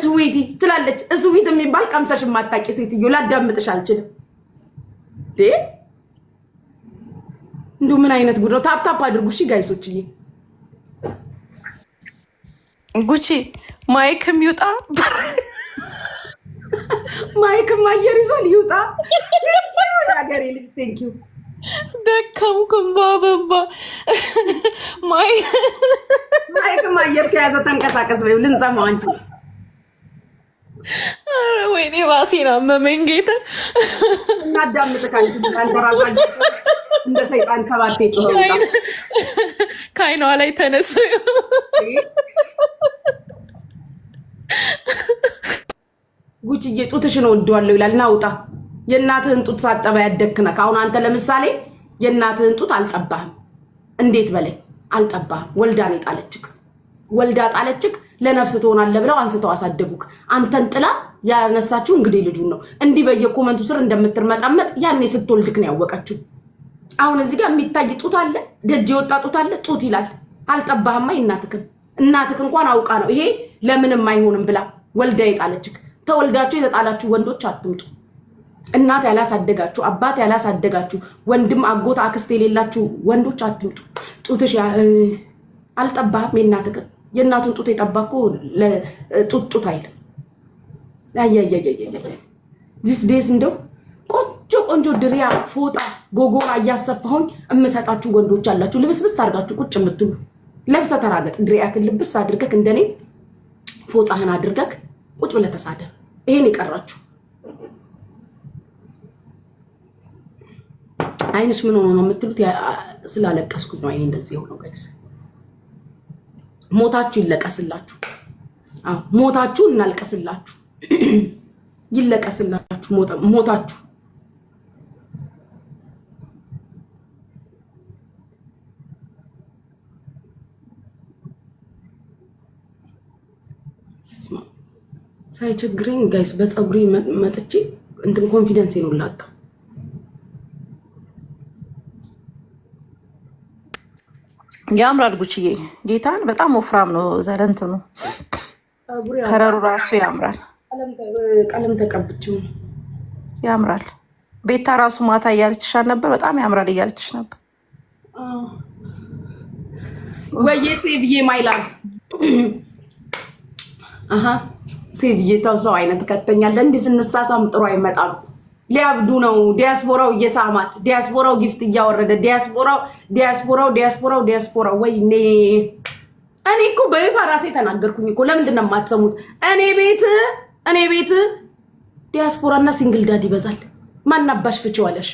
ስዊቲ ትላለች። ስዊት የሚባል ቀምሰሽ ማጣቂ ሴትዮ ላዳምጥሽ አልችልም። እንደው ምን አይነት ጉድ ነው? ታፕታፕ አድርጉ እሺ ጋይሶችዬ። ጉቺ ማይክም ይውጣ፣ ማይክም አየር ይዞል ይውጣ። ያገሬ ልጅ ቴንክ ዩ። ደከምኩም ባበባ። ማይክም አየር ከያዘ ተንቀሳቀስ በይው ልንሰማው አንቺ። ኧረ ወይኔ ራሴን አመመኝ ጌታ። እናዳምጥካል አንተራጋ እንደ ሰይጣን ሰባቴ ጮኸውታ ከዓይኗ ላይ ተነሱ። ጉቺዬ ጡትሽን ወደዋለሁ ይላል። ናውጣ። የእናትህን ጡት ሳጠባ ያደክነ። አሁን አንተ ለምሳሌ የእናትህን ጡት አልጠባህም። እንዴት በላይ አልጠባህም። ወልዳን የጣለችክ ወልዳ ጣለችክ። ለነፍስ ትሆናለህ ብለው አንስተው አሳደጉክ። አንተን ጥላ ያነሳችሁ እንግዲህ ልጁን ነው። እንዲህ በየኮመንቱ ስር እንደምትርመጣመጥ ያኔ ስትወልድክ ነው ያወቀችው። አሁን እዚህ ጋር የሚታይ ጡት አለ፣ ደጅ የወጣ ጡት አለ። ጡት ይላል። አልጠባህማ። እናትክ እንኳን አውቃ ነው ይሄ ለምንም አይሆንም ብላ ወልዳ የጣለችክ። ተወልዳችሁ የተጣላችሁ ወንዶች አትምጡ። እናት ያላሳደጋችሁ አባት ያላሳደጋችሁ ወንድም አጎት አክስት የሌላችሁ ወንዶች አትምጡ። ጡትሽ አልጠባህም። የእናቱን ጡት የጠባኮ ጡት አይልም። ዚስ ዴስ እንደው ቆንጆ ድሪያ ፎጣ ጎጎራ እያሰፋሁኝ እምሰጣችሁ ወንዶች አላችሁ ልብስብስ አድርጋችሁ ቁጭ የምትሉ ለብሰ ተራገጥ ድሪያክን ልብስ አድርገክ እንደኔ ፎጣህን አድርገክ ቁጭ ብለህ ተሳደብ። ይሄን ይቀራችሁ። አይንሽ ምን ሆኖ ነው የምትሉት? ስላለቀስኩት ነው አይኔ እንደዚህ ሆኖ ጋይስ። ሞታችሁ ይለቀስላችሁ። አዎ ሞታችሁ እናልቀስላችሁ። ይለቀስላችሁ ሞታችሁ። ሳይቸግረኝ ጋይስ በፀጉሬ መጥቼ እንትን ኮንፊደንስ ነው ላጣ። ያምራል ጉቺዬ፣ ጌታን በጣም ወፍራም ነው ዘለንትኑ ከረሩ ራሱ ያምራል። ቀለም ተቀብቼው ያምራል። ቤታ ራሱ ማታ እያለችሽ ነበር፣ በጣም ያምራል እያለችሽ ነበር። ወይዬ ሴቭዬ ማይላል ሴቭዬ ተው ሰው አይነት ከተኛለ እንዲህ ስንሳሳም ጥሩ አይመጣም። ሊያብዱ ነው። ዲያስፖራው እየሳማት ዲያስፖራው ጊፍት እያወረደ ዲያስፖራው ወይኔ እኔ እኮ በይፋ ራሴ ተናገርኩኝ እኮ። ለምንድን ነው የማትሰሙት? እኔ ቤት ዲያስፖራና ሲንግል ዳድ ይበዛል። ማናባሽ ፍቺዋለሽ?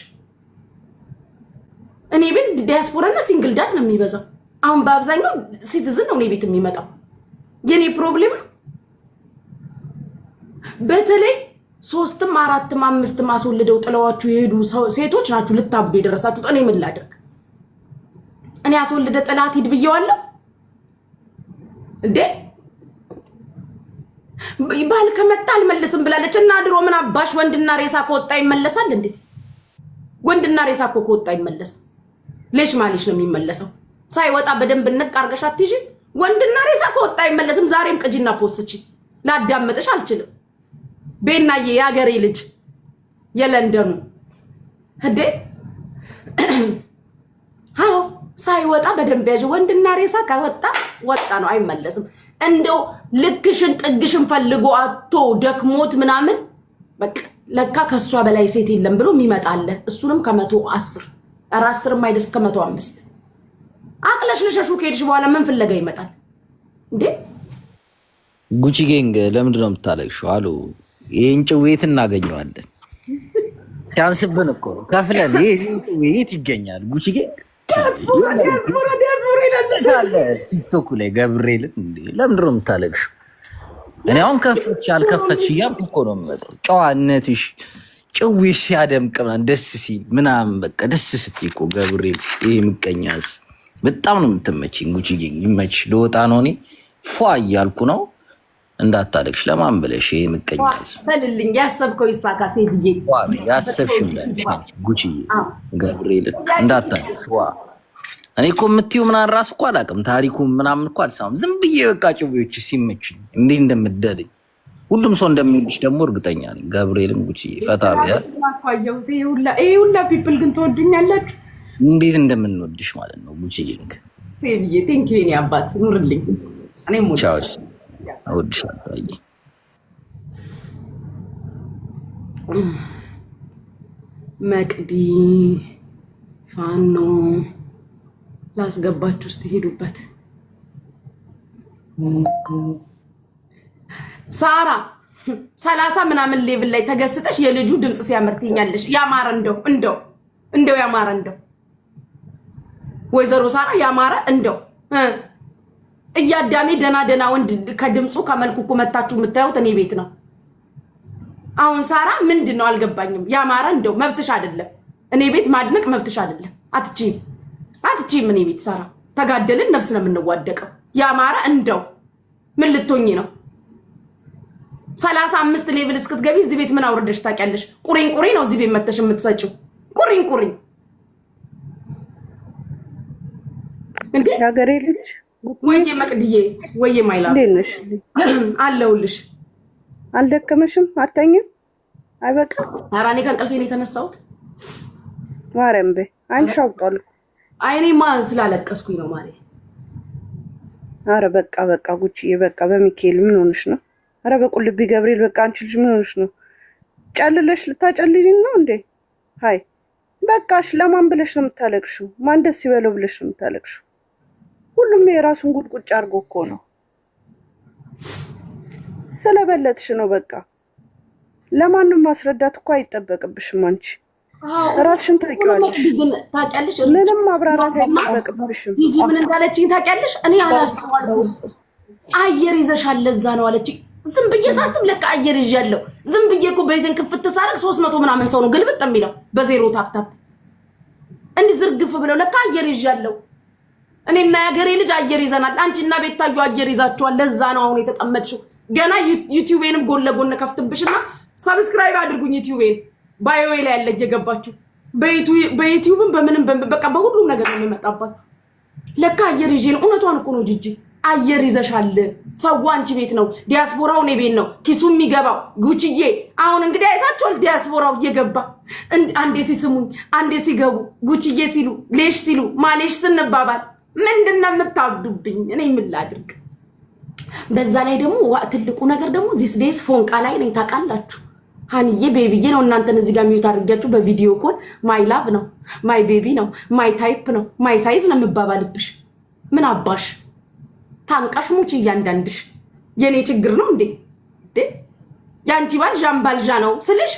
እኔ ቤት ዲያስፖራና ሲንግል ዳድ ነው የሚበዛው። አሁን በአብዛኛው ሲቲዝን ነው እኔ ቤት የሚመጣው። የኔ ፕሮብሌም በተለይ 3ም 4ም 5ም አስወልደው ጥለዋችሁ የሄዱ ሴቶች ናችሁ ልታብዱ የደረሳችሁት። እኔ ምን ላድርግ? እኔ አስወልደ ጥላት ሂድ ብየዋለሁ እንዴ? ባል ከመጣ አልመልስም ብላለች እና ድሮ ምን አባሽ ወንድና ሬሳ ከወጣ ይመለሳል እንዴ? ወንድና ሬሳ እኮ ከወጣ ይመለስ። ሌሽ ማሊሽ ነው የሚመለሰው። ሳይወጣ በደንብ እንቃርገሽ አትይጂ። ወንድና ሬሳ ከወጣ ይመለስም። ዛሬም ቅጂና ፖስቺ ላዳምጥሽ አልችልም። ቤናዬ ያገሬ ልጅ የለንደኑ እንዴ አዎ ሳይወጣ በደንብ ያዥ። ወንድና ሬሳ ከወጣ ወጣ ነው፣ አይመለስም። እንደው ልክሽን ጥግሽን ፈልጎ አቶ ደክሞት ምናምን በቃ ለካ ከሷ በላይ ሴት የለም ብሎ የሚመጣለ እሱንም ከ110 10 የማይደርስ ከ105 አቅለሽ ለሸሹ ከሄድሽ በኋላ ምን ፍለጋ ይመጣል እንዴ? ጉቺ ጌንግ ለምንድን ነው የምታለቅሽው? አሉ ይሄን ጭዌት እናገኘዋለን። ቻንስብን እኮ ከፍለን ይሄት ይገኛል። ጉቺ ጌንግ ቲክቶክ ላይ ገብርኤልን እንዴ ለምንድን ነው የምታለቅሽው? እኔ አሁን ከፈትሽ አልከፈትሽ እያልኩ እኮ ነው የምመጣው። ጨዋነትሽ ጭዌሽ ሲያደምቅ ምናምን ደስ ሲል ምናምን በቃ ደስ ስትይ እኮ ገብርኤል ይሄ ምቀኛስ በጣም ነው የምትመችኝ። ጉቺ ጌንግ ይመችሽ። ልወጣ ነው እኔ ፏ እያልኩ ነው። እንዳታለቅሽ ለማን ብለሽ ይሄ ምቀኛስ በልልኝ። ያሰብከው ይሳካ ሴብዬ ያሰብሽው እንዳልሽ ጉቺ ገብርኤል እንዳታለቅሽ። ዋ እኔ እኮ የምትይው ምናምን ራሱ እኮ አላውቅም። ታሪኩ ምናምን እኮ አልሰማም። ዝም ብዬ በቃ ጭዌዎች ሲመችኝ እንዴት እንደምትደልኝ ሁሉም ሰው እንደሚወድሽ ደግሞ እርግጠኛ ነኝ። ገብርኤልም ጉቺ ፈታ ቢያ ይሄ ሁላ ፒፕል ግን ትወዱኛላችሁ። እንዴት እንደምንወድሽ ማለት ነው ጉቺ ጌንግ ሴብዬ ቴንኪው የኔ አባት ኑርልኝ። እኔም ቻውስ እወድሻለሁ። መቅዲ ፋኖ ላስገባችሁ ውስጥ ሄዱበት። ሳራ 30 ምናምን ሌቭል ላይ ተገስተሽ የልጁ ድምጽ ሲያመርትኛለሽ። ያማረ እንደው ያማረ እንደው ወይዘሮ ሳራ ያማረ እንደው እያዳሜ ደና ወንድ ከድምጹ ከመልኩ እኮ መታችሁ የምታዩት እኔ ቤት ነው። አሁን ሳራ ምንድነው አልገባኝም። ያማረ እንደው መብትሽ አይደለም እኔ ቤት ማድነቅ መብትሽ አይደለም። አትቺም እኔ ቤት ሳራ ተጋደልን ነፍስ ነው የምንዋደቀው። ያማረ እንደው ምን ልትሆኚ ነው? 35 ሌቭል እስክትገቢ እዚህ ቤት ምን አውርደሽ ታውቂያለሽ? ቁሪን ነው እዚህ ቤት መተሽ የምትሰጪው ቁሪን እንዴ ያገሬ ልጅ ወይዬ መቅድዬ ወይዬ ማይላ እንዴነሽ? አለሁልሽ። አልደከመሽም? አተኝም? አይበቃ? ኧረ እኔ ከእንቅልፌ ነው የተነሳሁት። ማርያም በይ አይንሽ አውጣል። አይኔማ ስላለቀስኩኝ ነው ማለት። ኧረ በቃ ጉቺዬ በቃ በሚካኤል ምን ሆነሽ ነው? ኧረ በቁልቢ ገብርኤል በቃ አንቺ ልጅ ምን ሆነሽ ነው? ጨልለሽ ልታጨልልኝ ነው እንዴ? ሃይ በቃሽ። ለማን ብለሽ ነው የምታለቅሽው? ማን ደስ ይበለው ብለሽ ነው የምታለቅሽው? ሁሉም የራሱን ጉድቁጭ አድርጎ እኮ ነው። ስለበለጥሽ ነው በቃ። ለማንም ማስረዳት እኮ አይጠበቅብሽም። አንቺ ራስሽን ታውቂዋለሽ። ምንም ማብራራት አይጠበቅብሽም። ጂጂ ምን እንዳለችኝ ታውቂያለሽ? እኔ አላስተዋልኩም። አየር ይዘሻል ለዛ ነው አለችኝ። ዝም ብዬ ሳስብ ለካ አየር ይዣለሁ። ዝም ብዬ እኮ ቤትን ክፍት ሳረግ 300 ምናምን ሰው ነው ግልብጥ የሚለው በዜሮ ታፕታፕ እንዲህ ዝርግፍ ብለው ለካ አየር ይዣለሁ። እኔና ያገሬ ልጅ አየር ይዘናል። አንቺና ቤታዩ አየር ይዛችኋል። ለዛ ነው አሁን የተጠመጥሽው። ገና ዩቲዩቤንም ጎን ለጎን ከፍትብሽና ሰብስክራይብ አድርጉኝ። ዩቲዩቤን ባዮዌ ላይ ያለ እየገባችሁ በዩቲዩብም በምንም በቃ በሁሉም ነገር ነው የሚመጣባችሁ። ለካ አየር ይዤ ነው። እውነቷን እኮ ነው ጂጂ። አየር ይዘሻል። ሰው አንቺ ቤት ነው፣ ዲያስፖራው እኔ ቤት ነው ኪሱ የሚገባው። ጉቺዬ አሁን እንግዲህ አይታችኋል። ዲያስፖራው እየገባ አንዴ ሲስሙኝ አንዴ ሲገቡ ጉቺዬ ሲሉ ሌሽ ሲሉ ማሌሽ ስንባባል ምንድነው የምታብዱብኝ? እኔ ምን ላድርግ? በዛ ላይ ደግሞ ትልቁ ነገር ደግሞ ዚስ ዴይስ ፎንቃ ላይ ነኝ ታውቃላችሁ። ሃኒዬ ቤቢዬ ነው። እናንተን እዚህ ጋር ሚዩት አድርጋችሁ በቪዲዮ ኮል ማይ ላቭ ነው፣ ማይ ቤቢ ነው፣ ማይ ታይፕ ነው፣ ማይ ሳይዝ ነው የምባባልብሽ። ምን አባሽ ታንቃሽ ሙቺ እያንዳንድሽ የኔ ችግር ነው እንዴ? ያንቺ ባል ዣምባልዣ ነው ስልሽ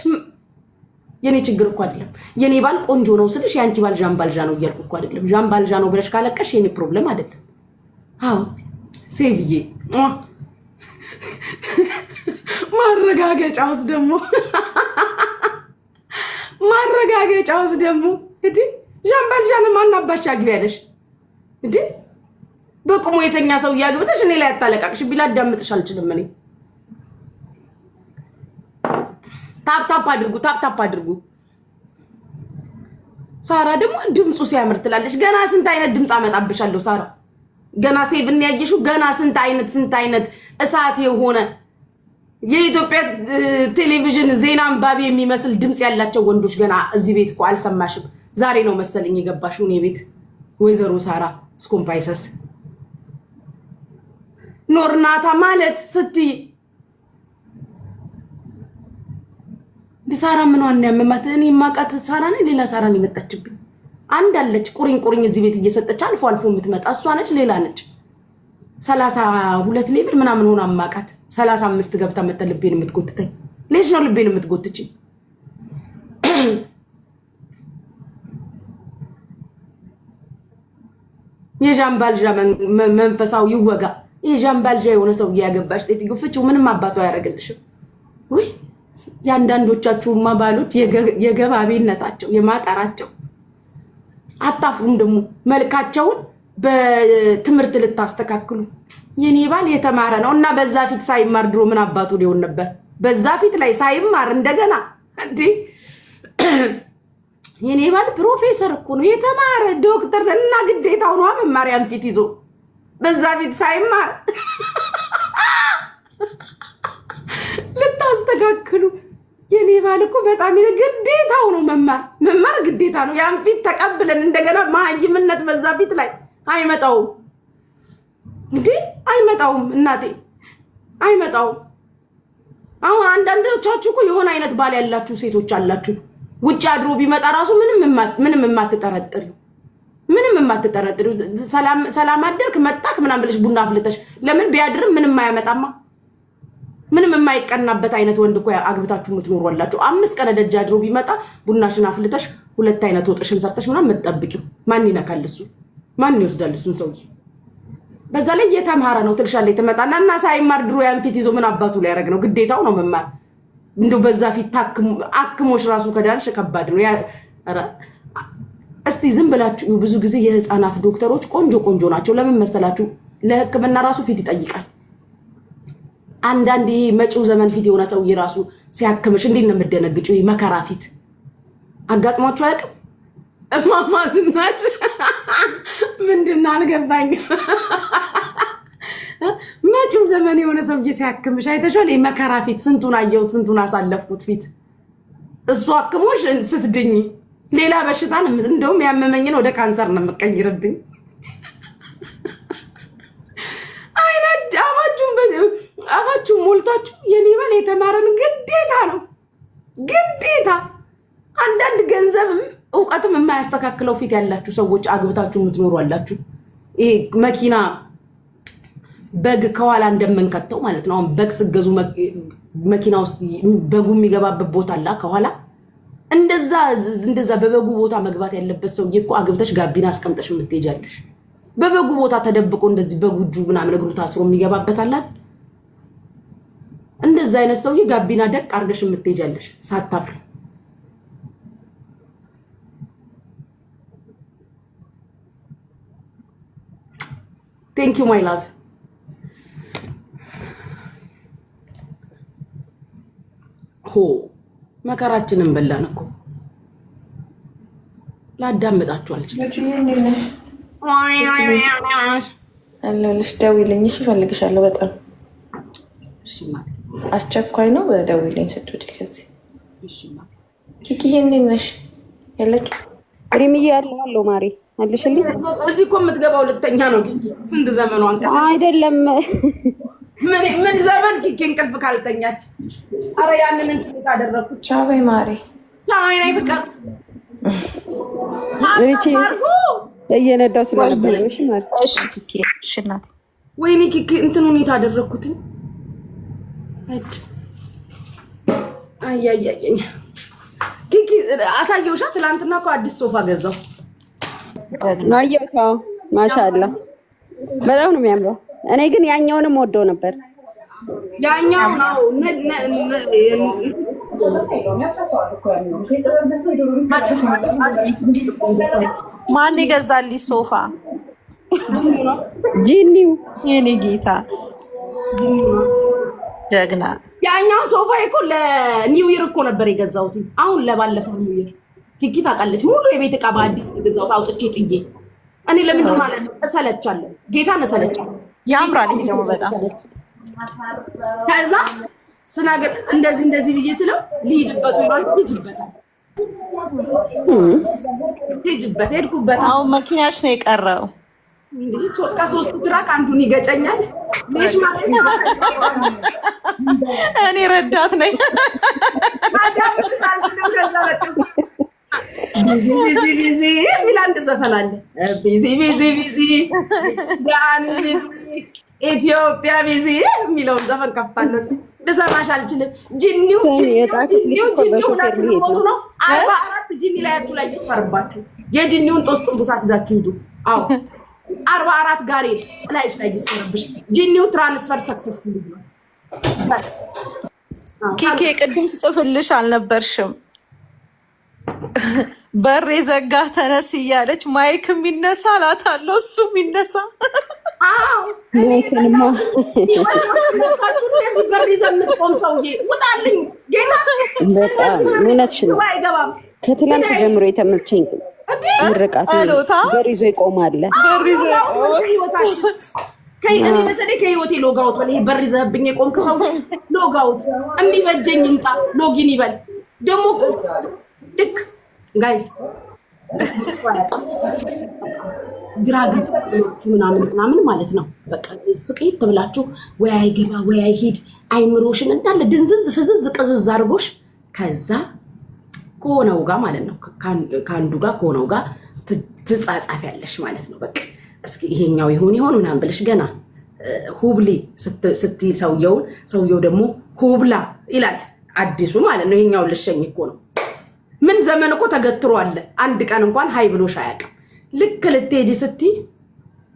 የኔ ችግር እኮ አይደለም። የኔ ባል ቆንጆ ነው ስልሽ ያንቺ ባል ዣምባልዣ ነው እያልኩ እኮ አይደለም። ዣምባልዣ ነው ብለሽ ካለቀሽ የኔ ፕሮብሌም አይደለም። አዎ ሴብዬ ማረጋገጫውስ ደግሞ እንዴ ዣምባልዣን ማናባሽ አግቢ ያለሽ እንዴ? በቁሙ የተኛ ሰው ያግብተሽ እኔ ላይ አታለቃቅሽ ቢላ አዳምጥሽ አልችልም። እኔ ታፕ አድርጉ። ሳራ ደግሞ ድምፁ ሲያምር ትላለች። ገና ስንት አይነት ድምፅ አመጣብሻለሁ ሳራ። ገና ሴቭን ያየሽው ገና ስንት አይነት እሳት የሆነ የኢትዮጵያ ቴሌቪዥን ዜና አንባቢ የሚመስል ድምፅ ያላቸው ወንዶች ገና እዚህ ቤት እኮ አልሰማሽም። ዛሬ ነው መሰለኝ የገባሽው እኔ ቤት ወይዘሮ ሳራ ስኮምፓይሰስ ኖርናታ ማለት ስትይ ሳራ ምንዋን ያመማት? እኔ ማቃት ሳራ ነኝ ሌላ ሳራ ነው የመጣችብኝ። አንድ አለች ቁሪኝ እዚህ ቤት እየሰጠች አልፎ የምትመጣ እሷ ነች። ሌላ ነች 32 ሌብል ምናምን ሆና ማቃት 35 ገብታ መጣ ልቤን የምትጎትተኝ ልጅ ነው። ልቤን የምትጎትችኝ የጃምባልጃ መንፈሳው ይወጋ። የጃምባልጃ የሆነ ሰው ያገባሽ ጤትዮ ፍቺው ምንም አባቱ አያረግልሽም ወይ? ያንዳንዶቻችሁማ ባሎች የገባቤነታቸው የማጣራቸው አታፍሩም። ደግሞ መልካቸውን በትምህርት ልታስተካክሉ። የኔ ባል የተማረ ነው እና በዛ ፊት ሳይማር ድሮ ምን አባቱ ሊሆን ነበር? በዛ ፊት ላይ ሳይማር እንደገና እንዴ የኔ ባል ፕሮፌሰር እኮ ነው የተማረ ዶክተር እና ግዴታው ነው መማሪያን ፊት ይዞ በዛ ፊት ሳይማር ልታስተካክሉ። የኔ ባል እኮ በጣም ግዴታው ነው መማር ግዴታ ነው። ያን ፊት ተቀብለን እንደገና ማይምነት በዛ ፊት ላይ አይመጣውም እንዴ? አይመጣውም እናቴ አይመጣውም። አሁን አንዳንዶቻችሁ እኮ የሆነ አይነት ባል ያላችሁ ሴቶች አላችሁ። ውጭ አድሮ ቢመጣ ራሱ ምንም የማትጠረጥሩ ሰላም አደርክ መጣክ ምናምን ብለሽ ቡና አፍልተሽ ለምን ቢያድርም ምንም አያመጣማ። ምንም የማይቀናበት አይነት ወንድ እኮ አግብታችሁ የምትኖሩ አላችሁ። 5 ቀን ደጅ አድሮ ቢመጣ ቡናሽን አፍልተሽ 2 አይነት ወጥሽን ሰርተሽ ምናምን የምትጠብቂው ማን ይነካል? እሱ ማን ይወስዳል? እሱን ሰውዬ በዛ ላይ የተማረ ነው ትልሻለች። ትመጣና እና ሳይማር ድሮ ያን ፊት ይዞ ምን አባቱ ላይ ያደርግ ነው? ግዴታው ነው መማር። እንደው በዛ ፊት አክሞሽ ራሱ ከዳንሽ ከባድ ነው። እስቲ ዝም ብላችሁ ብዙ ጊዜ የህፃናት ዶክተሮች ቆንጆ ናቸው። ለምን መሰላችሁ? ለህክምና ራሱ ፊት ይጠይቃል። አንዳንድ ይሄ መጪው ዘመን ፊት የሆነ ሰው ራሱ ሲያክምሽ እንዴት ነው የምትደነግጪው? መከራ ፊት አጋጥሟችሁ አያውቅም? እማማ ዝናሽ ምንድን አልገባኝ። መጪው ዘመን የሆነ ሰውዬ ሲያክምሽ አይተሻል? የመከራ ፊት ስንቱን አየሁት፣ ስንቱን አሳለፍኩት ፊት። እሱ አክሞሽ ስትድኝ ሌላ በሽታ ነው። እንደውም ያመመኝን ወደ ካንሰር ነው የምቀይርብኝ። አይነት አፋችሁ ሞልታችሁ የኔ ባል የተማረን ግዴታ ነው ግዴታ። አንዳንድ ገንዘብም እውቀትም የማያስተካክለው ፊት ያላችሁ ሰዎች አግብታችሁ የምትኖሩ አላችሁ። ይሄ መኪና በግ ከኋላ እንደምንከተው ማለት ነው። አሁን በግ ስገዙ መኪና ውስጥ በጉ የሚገባበት ቦታ አለ ከኋላ። እንደዛ በበጉ ቦታ መግባት ያለበት ሰውዬ እኮ አግብተሽ ጋቢና አስቀምጠሽ የምትሄጃለሽ። በበጉ ቦታ ተደብቆ እንደዚህ በጉ እጁ ምናምን እግሩ ታስሮ የሚገባበት አለ። እንደዛ አይነት ሰውዬ ጋቢና ደቅ አርገሽ የምትሄጃለሽ ሳታፍሪ። Thank you my love. ሆ መከራችንን በላን እኮ ላዳምጣችሁ አልችልም። አለሁልሽ። ደውይልኝ እሺ፣ እፈልግሻለሁ በጣም እሺ። ማት አስቸኳይ ነው። ደውይልኝ ስትወጪ ከዚህ። እሺ ማት ኪኪዬ እንዴት ነሽ? ያለች ሪምዬ አለው ማሪ አለሽልኝ። እዚህ እኮ የምትገባው ሁለተኛ ነው። ስንት ዘመኗን አይደለም ምን ዘመን ኪኪ እንቅልፍ ካልተኛች። አረ ያንን እንትን ታደረኩት። ቻው በይ ማሪ። ቻው ነይ ፍቅር። እቺ እየነዳው ስለነበር እሺ ማሪ። እሺ ኪኪ እሺ እናቴ። ወይኔ ኪኪ እንትን ሁኔታ አደረኩት። አያያየኝ ኪኪ አሳየውሻ። ትላንትና እኮ አዲስ ሶፋ ገዛው። አየሁት። ማሻአላ በጣም ነው የሚያምረው። እኔ ግን ያኛውንም ወደው ነበር። ያኛው ነው ማን ይገዛልኝ ሶፋ? ጂኒው የኔ ጌታ ጀግና። ያኛው ሶፋ እኮ ለኒው ይር እኮ ነበር የገዛሁት። አሁን ለባለፈው ኒው ይር ኪኪ ታውቃለች። ሙሉ የቤት ዕቃ በአዲስ የገዛሁት አውጥቼ ጥዬ። እኔ ለምን ነው ማለት እሰለቻለሁ። ጌታን እሰለቻለሁ። ያምራል ይሄ ደግሞ በጣም። ከዛ ስናገር እንደዚህ ብዬ ስለው ሊሄድበት ወይ ማለት ሊሄድበት ሄድኩበት። አሁን መኪናሽ ነው የቀረው። እንግዲህ ከሶስት ትራክ አንዱን ይገጨኛል። ለሽ ማለት ነው። እኔ ረዳት ነኝ። ቢዚ የሚል አንድ ዘፈን አለ። ቢዚ ኢትዮጵያ ቢዚ የሚለውን ዘፈን ከፍታለሁ። ልሰማሽ አልችልም። ጂኒው ሁለት ሞቱ ነው። 44 ጂኒ ላያችሁ ላይ ይስፈርባችሁ። የጂኒውን ጦስ ጥንቡሳ ሲዛችሁ ሂዱ። አዎ 44 ጋሪ ላይሽ ላይ ይስፈርብሽ። ጂኒው ትራንስፈር ሰክሰስፉል ነው። ኪኪ ቅድም ስጽፍልሽ አልነበርሽም? በሬ ዘጋ ተነስ እያለች ማይክ የሚነሳ አላታለሁ። እሱ የሚነሳ ማይክንማ በር ይዘህ የምትቆም ሰውዬ ውጣልኝ። ጌታ እውነትሽ ነው። ከትላንት ጀምሮ የተመቸኝ ምርቃት በር ይዞ ይቆማል። በር ይዞ እኔ በተለይ ከህይወቴ ሎጋውት በል። ይሄ በር ይዘህብኝ የቆምክ ሰው ሎጋውት የሚበጀኝ ይምጣ። ሎጊን ይበል ደግሞ ልክ ጋይስ ድራግን ምናምን ማለት ነው። በቃ ስቅይት ብላችሁ ወይ አይገባ ወይ አይሄድ አይምሮሽን እንዳለ ድንዝዝ ፍዝዝ ቅዝዝ አድርጎሽ ከዛ ከሆነው ጋር ማለት ነው ከአንዱ ጋር ከሆነው ጋር ትጻጻፊያለሽ ማለት ነው። በቃ እስኪ ይሄኛው ይሆን ምናምን ብለሽ ገና ሁብሊ ስትይ ሰውየው ደግሞ ሁብላ ይላል አዲሱ ማለት ነው። ይሄኛው ልሸኝ እኮ ነው። ምን ዘመን እኮ ተገትሮ አለ። አንድ ቀን እንኳን ሃይ ብሎሽ አያውቅም። ልክ ልትሄጂ ስትይ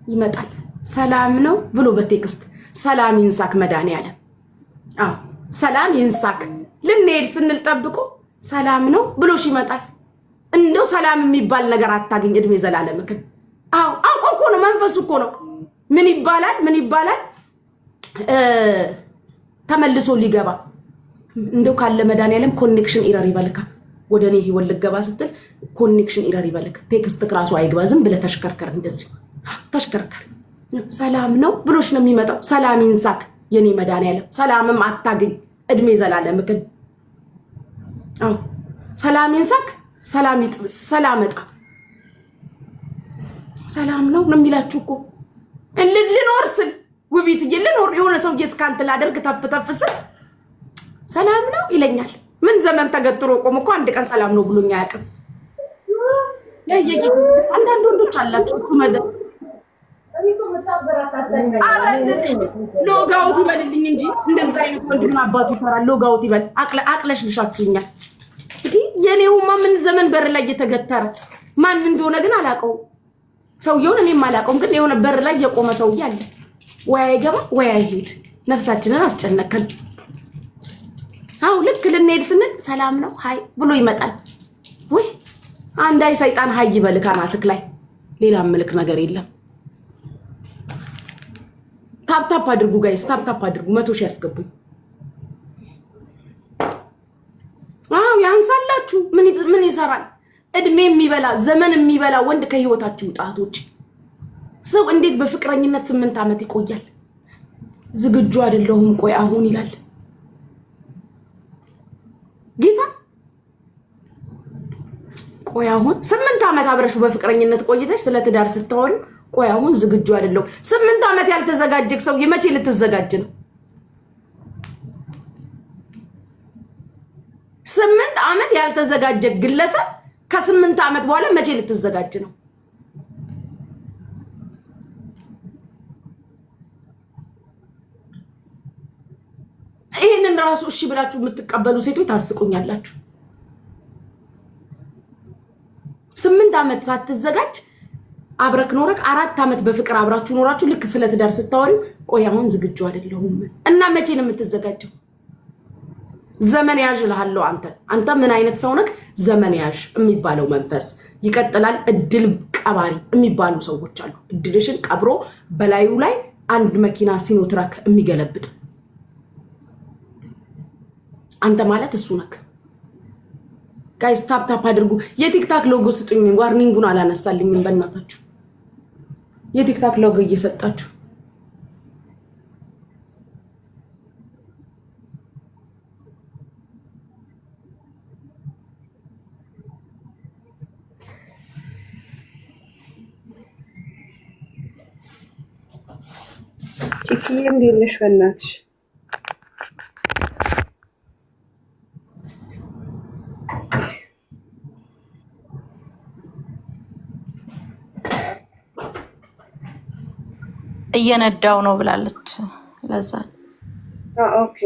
ይመጣል። ሰላም ነው ብሎ በቴክስት ሰላም ይንሳክ መድኃኒዓለም። አዎ ሰላም ይንሳክ። ልንሄድ ስንል ጠብቆ ሰላም ነው ብሎሽ ይመጣል። እንደው ሰላም የሚባል ነገር አታገኝ እድሜ ዘላለምክን። አዎ አውቆ እኮ ነው፣ መንፈሱ እኮ ነው። ምን ይባላል ተመልሶ ሊገባ እንደው ካለ መድኃኒዓለም ኮኔክሽን ኢረር ይበልካ። ወደ እኔ ህይወት ልገባ ስትል ኮኔክሽን ኢረር ይበልክ። ቴክስት ክራሱ አይግባ። ዝም ብለህ ተሽከርከር፣ እንደዚሁ ተሽከርከር። ሰላም ነው ብሎሽ ነው የሚመጣው። ሰላም ይንሳክ የኔ መድኃኒዓለም። ሰላምም አታገኝ እድሜ ዘላለምክን። አዎ ሰላም ይንሳክ፣ ሰላም ይጥብስ፣ ሰላም እጣ ሰላም ነው የሚላችሁ እኮ። ልኖር ስል ውቢትዬ ልኖር የሆነ ሰውዬ እስካንት ላደርግ ተፍ ስል ሰላም ነው ይለኛል። ምን ዘመን ተገትሮ ቆም እኮ አንድ ቀን ሰላም ነው ብሎኛ አያውቅም። ያየየ አንዳንድ ወንዶች አላችሁ እሱ መደብ ሎጋውት ይበልልኝ እንጂ እንደዛ አይነት ወንድም አባቱ ይሰራል። ሎጋውት ይበል። አቅለሽ ልሻችሁኛል። እንግዲህ የኔውማ ምን ዘመን በር ላይ እየተገተረ ማን እንደሆነ ግን አላውቀው። ሰውየውን እኔም አላውቀውም፣ ግን የሆነ በር ላይ የቆመ ሰውዬ አለ። ወይ አይገባ ወይ አይሄድ። ነፍሳችንን አስጨነቀን። አው ልክ ልንሄድ ስንል ሰላም ነው ሃይ ብሎ ይመጣል። ወይ አንድ አይ ሰይጣን ሃይ ይበል ካናትክ ላይ ሌላ ምልክ ነገር የለም። ታፕ አድርጉ ጋይስ፣ ታፕ አድርጉ። 100 ሺህ ያስገቡኝ። አው ያንሳላችሁ። ምን ይሰራል? እድሜ የሚበላ ዘመን የሚበላ ወንድ ከህይወታችሁ ጣቶች። ሰው እንዴት በፍቅረኝነት 8 ዓመት ይቆያል? ዝግጁ አይደለሁም ቆይ አሁን ይላል ጌታ። ቆይ አሁን 8 ዓመት አብረሹ በፍቅረኝነት ቆይተሽ ስለ ትዳር ስታወሪ ቆይ አሁን ዝግጁ አይደለሁ። 8 ዓመት ያልተዘጋጀክ ሰው መቼ ልትዘጋጅ ነው? 8 ዓመት ያልተዘጋጀክ ግለሰብ ከ8 ዓመት በኋላ መቼ ልትዘጋጅ ነው? ይሄንን ራሱ እሺ ብላችሁ የምትቀበሉ ሴቶች ታስቁኛላችሁ። 8 ዓመት ሳትዘጋጅ አብረክ ኖረክ 4 ዓመት በፍቅር አብራችሁ ኖራችሁ ልክ ስለ ትዳር ስታወሪው ቆይ አሁን ዝግጁ አይደለሁም እና መቼ ነው የምትዘጋጀው? ዘመን ያዥ እልሃለሁ። አንተ ምን አይነት ሰው ነህ? ዘመን ያዥ የሚባለው መንፈስ ይቀጥላል። እድል ቀባሪ የሚባሉ ሰዎች አሉ። እድልሽን ቀብሮ በላዩ ላይ አንድ መኪና ሲኖትራክ የሚገለብጥ አንተ ማለት እሱ ነህ። ጋይስ ታፕ አድርጉ። የቲክታክ ሎጎ ስጡኝ። ዋርኒንጉን አላነሳልኝም በእናታችሁ። የቲክታክ ሎጎ እየሰጣችሁ ቺኪዬ እንዴት ነሽ? በእናትሽ እየነዳው ነው ብላለች። ለዛ ኦኬ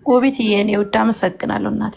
ውቢትዬ እኔ ውድ አመሰግናለሁ እናቴ።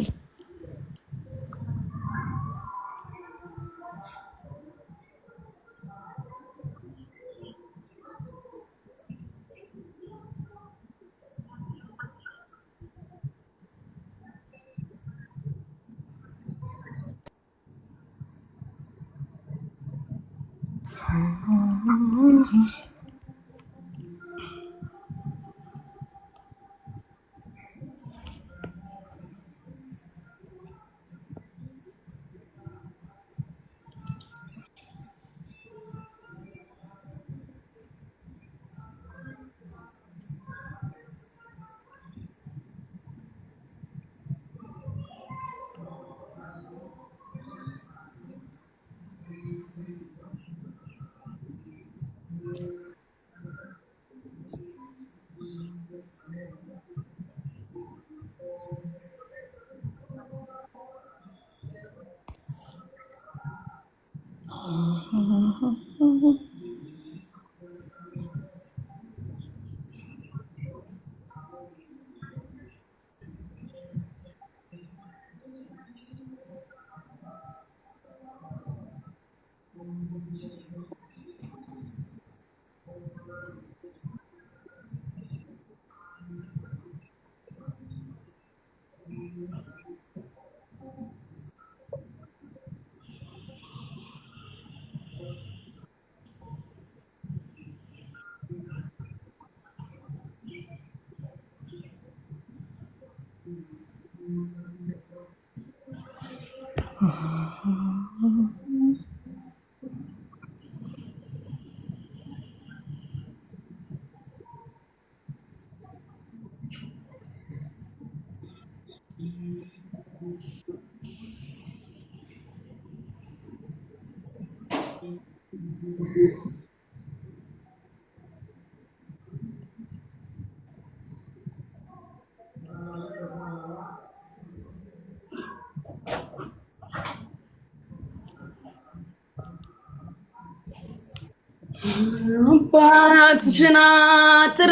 አባትሽን አጥር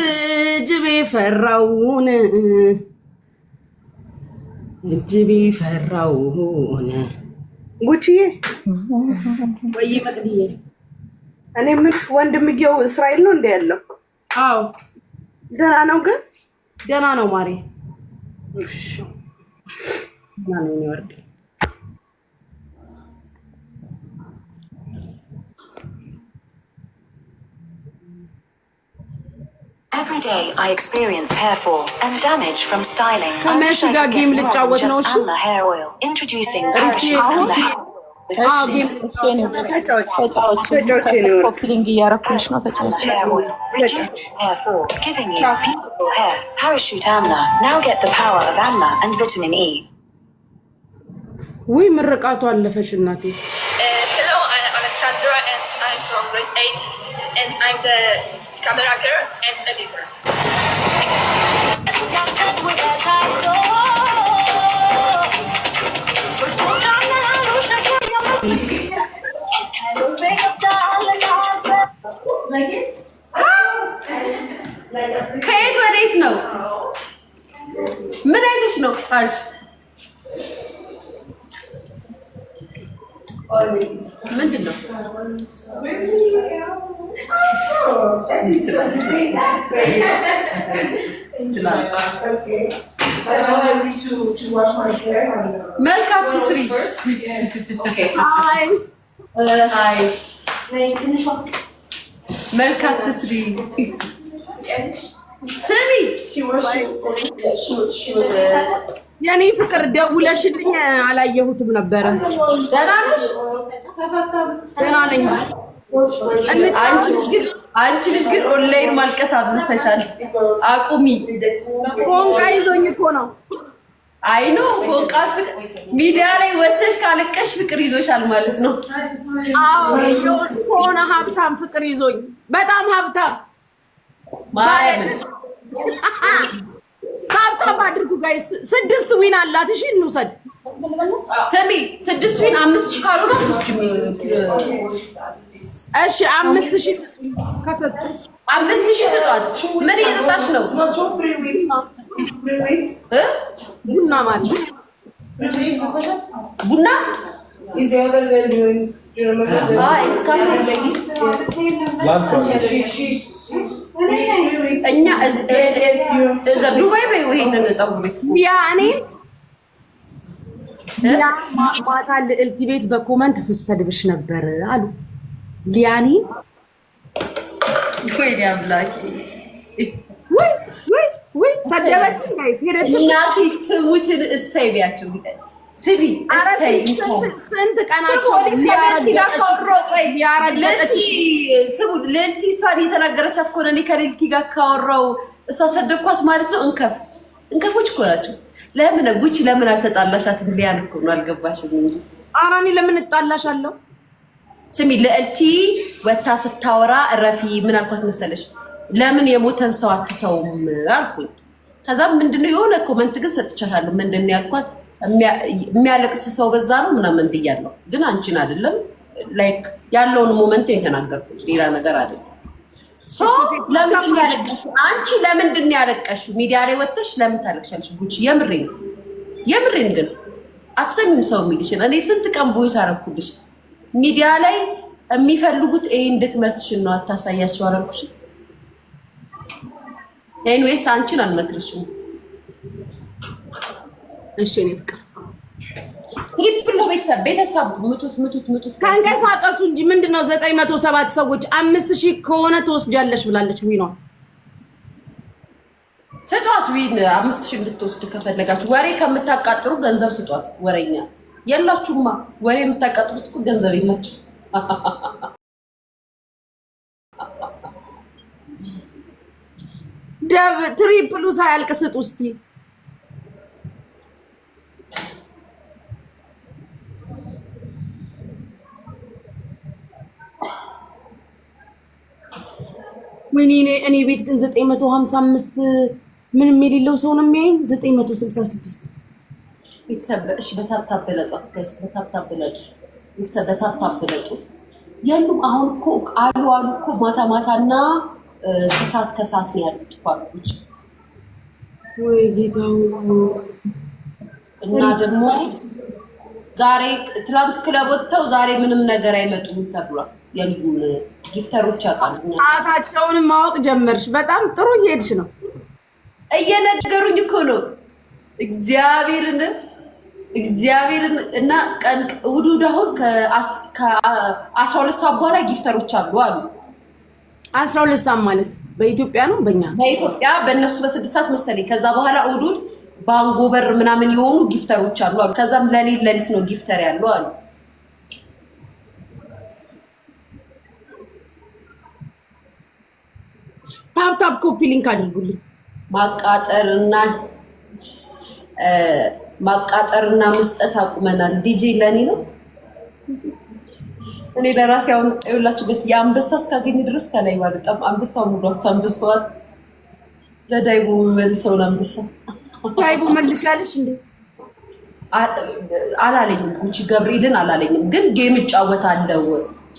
ጅብ ፈራውን ጅብ ፈራውን ጉቺዬ ወይ መቅድዬ እኔ ምንሽ ወንድምየው እስራኤል ነው እንደ ያለው? አዎ ደህና ነው ግን ደህና ነው ማሬ። እሺ ማን ነው ይወርድ Every day I experience hair fall and damage from styling. ከመሲ ጋር ጌም ልጫወት ነው። እሺ Amla hair oil introducing parachute Amla hair oil. ኮፒሊንግ እያረኩልሽ ነው። ተጫወች። Reduced hair fall, giving you beautiful hair. Parachute Amla. Now get the power of Amla and vitamin E. ወይ ምርቃቱ አለፈሽ እናቴ። Hello, I'm Alexandra and I'm from grade 8 and I'm the camera girl and editor. ከየት ወዴት ነው? ምን አይተሽ ነው አልሽ? ምንድን ነው? መልካም ትስሪ። መልካም ትስሪ። ስሚ የኔ ፍቅር ደውለሽልኝ አላየሁትም ነበረ። ደህና ነሽ? ደህና ነኝ። አንቺ ልጅ ግን ኦንላይን ማልቀስ አብዝተሻል። አቁሚ። ፎንቃ ይዞኝ እኮ ነው። አይ ኖ ፎንቃስ ሚዲያ ላይ ወጥተሽ ካለቀሽ ፍቅር ይዞሻል ማለት ነው። አዎ ሆነ ሀብታም ፍቅር ይዞኝ በጣም ሀብታም ማለት ሀብታም አድርጉ ጋይስ። 6 ዊን አላት። እሺ እንውሰድ። ስሚ 6 ዊን 5000 ካልሆነ አትወስጂም። እሺ 5000 ከሰጡ 5000 ስጧት። ምን እየጠጣሽ ነው? ቡና ማለት ቡና እኛ እዛ ዱባይ በይ ይሄንን ፀጉር ቤት ያኔ ማታ ልዕልት ቤት በኮመንት ስሰድብሽ ነበር አሉ ሊያኔ። ወይ አምላኬ ወይ ሰደበች ጋይስ ሄደች እናቴ ትሙትን እሰይ ቢያቸው ቢጠል ስቢ እሰይ ስንት ቀናቸው ያረገጠች ስሙ ልዕልቲ እሷን የተናገረቻት ከሆነ እኔ ከልዕልቲ ጋር ካወራው እሷ ሰደብኳት ማለት ነው። እንከፎች እኮ ናቸው። ለምን ጉቺ ለምን አልተጣላሻትም? ሊያን እኮ ነው አልገባሽም እንጂ ኧረ እኔ ለምን እጣላሻለሁ? ስሚ ልዕልቲ ወታ ስታወራ እረፊ ምን አልኳት መሰለሽ? ለምን የሞተን ሰው አትተውም አልኩኝ። ከዛም ምንድነው የሆነ ኮመንት ግን ሰጥቻታለሁ። ምንድነው ያልኳት? የሚያለቅስ ሰው በዛ ነው ምናምን ብያለሁ። ግን አንቺን አይደለም ላይክ ያለውን ሞመንት የተናገርኩት ሌላ ነገር አይደለም። ሶ ለምን ያለቅሽው አንቺ? ለምንድን ነው ያለቅሽው? ሚዲያ ላይ ወጥተሽ ለምን ታለቅሻለሽ? ጉቺ የምሬን ግን አትሰሚም ሰው የሚልሽን። እኔ ስንት ቀን ቮይስ አረኩልሽ። ሚዲያ ላይ የሚፈልጉት ይሄን ድክመትሽን ነው። አታሳያቸው አረኩሽ። ኤኒዌይስ አንቺን አልመክርሽም። እሺ እኔ ፍቅር ትሪፕል ነው። ቤተሰብ ምቱት ከንቀሳቀሱ እንጂ ምንድነው? 907 ሰዎች 5000 ከሆነ ትወስጃለሽ ብላለች። ዊኗ ስጧት። ዊን 5000 እንድትወስድ ከፈለጋችሁ ወሬ ከምታቃጥሩ ገንዘብ ስጧት። ወሬኛ የላችሁማ ወሬ የምታቃጥሉት እኮ ገንዘብ የላችሁ። ደብ ትሪፕሉ ሳያልቅ ስጥ ውስቲ ወይኔ እኔ ቤት ግን 955 ምንም የሌለው ሰው ነው የሚያየኝ። 966 ቤተሰብሽ በታብታብ በለጧት ጋይስ፣ በታብታብ በለጡ ቤተሰብ፣ በታብታብ በለጡ ያሉም። አሁን እኮ አሉ እኮ ማታ ማታና ከሰዓት ነው ያሉት ኳሎች። ወይ ጌታው እና ደግሞ ዛሬ ትላንት ክለብ ወጥተው ዛሬ ምንም ነገር አይመጡም ተብሏል። ያሉም ጊፍተሮች ያውቃሉ። ሰዓታቸውንም ማወቅ ጀመርሽ። በጣም ጥሩ እየሄድሽ ነው። እየነገሩኝ እኮ ነው እግዚአብሔርን እና ቀን እሑድ አሁን ከ12 ሰዓት በኋላ ጊፍተሮች አሉ 12 ሰዓት ማለት በኢትዮጵያ ነው በእኛ በኢትዮጵያ በእነሱ በ6 ሰዓት መሰለኝ። ከዛ በኋላ እሑድ ባንጎበር ምናምን የሆኑ ጊፍተሮች አሉ። ከዛም ለሊት ነው ጊፍተር ያለው አሉ። ታፕታፕ ኮፒ ሊንክ አድርጉልኝ። ማቃጠርና መስጠት አቁመናል። ዲጄ ለኔ ነው። እኔ ለራሴ አሁን ይኸውላችሁ ደስ የአንበሳ እስካገኝ ድረስ ከላይ ባልጣም አንበሳው ሙሏት አንበሳዋል ለዳይቦ መልሰውን አንበሳ ዳይቦ መልሻለሽ እንዴ? አላለኝም። ጉቺ ገብርኤልን አላለኝም፣ ግን ጌም እጫወታለሁ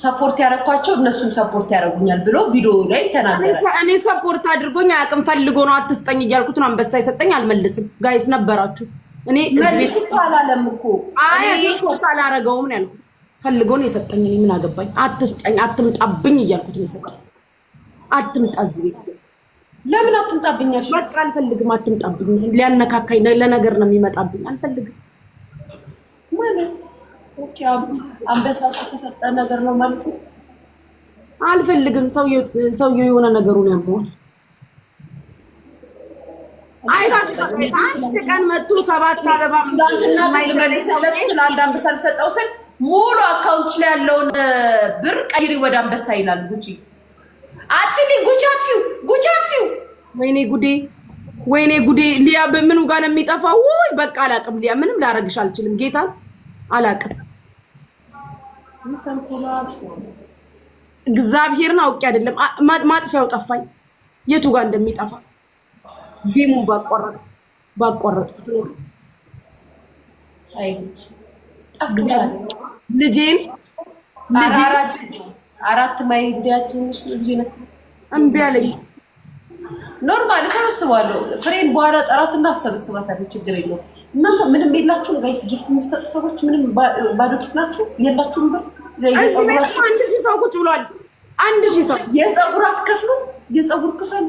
ሰፖርት ያደረኳቸው እነሱም ሰፖርት ያደርጉኛል ብሎ ቪዲዮ ላይ ተናገረ። እኔ ሰፖርት አድርጎኝ አቅም ፈልጎ ነው አትስጠኝ እያልኩት ነው። አንበሳ ይሰጠኝ አልመልስም። ጋይስ ነበራችሁ። እኔ መልስ አላለም እኮ ሰፖርት አላረገውም ነው ያልኩት። ፈልጎ ነው የሰጠኝ። እኔ ምን አገባኝ? አትስጠኝ አትምጣብኝ እያልኩት ነው የሰጠኝ። አትምጣ እዚህ ቤት ለምን አትምጣብኛለሽ? በቃ አልፈልግም። አትምጣብኝ። ሊያነካካኝ ለነገር ነው የሚመጣብኝ። አልፈልግም ማለት ኦኬ። አንበሳሱ ከሰጠ ነገር ነው ማለት ነው። አልፈልግም። ሰውየው የሆነ ነገሩን ያመዋል። አይታችሁ አንድ ቀን መጥቶ 7 አበባ እንዳንተና ለመልሰለት ስለ አንድ አንበሳ ልሰጠው ስል ሙሉ አካውንት ላይ ያለውን ብር ቀይሪ ወደ አንበሳ ይላል። ጉቺ አጥፊልኝ፣ ጉቺ አጥፊው። ወይኔ ጉዴ። ሊያ በምኑ ጋር ነው የሚጠፋው? ወይ በቃ አላቅም። ሊያ ምንም ላረግሽ አልችልም። ጌታን አላቅም። እግዚአብሔርን አውቄ አይደለም። ማጥፊያው ጠፋኝ። የቱ ጋር እንደሚጠፋ ጌሙን ባቋረጥኩት አይት ጠፍቷል። ልጄን አራት ማይዲያችን ልጅ ነው እምቢ አለኝ። ኖርማል ሰብስባለሁ። ፍሬን በኋላ ጠራትና አሰብስባታለሁ። ችግር የለውም። እናንተ ምንም የላችሁም ጋይስ። ጊፍት የሚሰጡ ሰዎች ምንም ባዶ ኪስ ናችሁ። የላችሁም ብር። አንድ ሺህ ሰው ቁጭ ብሏል። 1000 ሰው የፀጉር አትከፍሉ። የፀጉር ክፈሉ።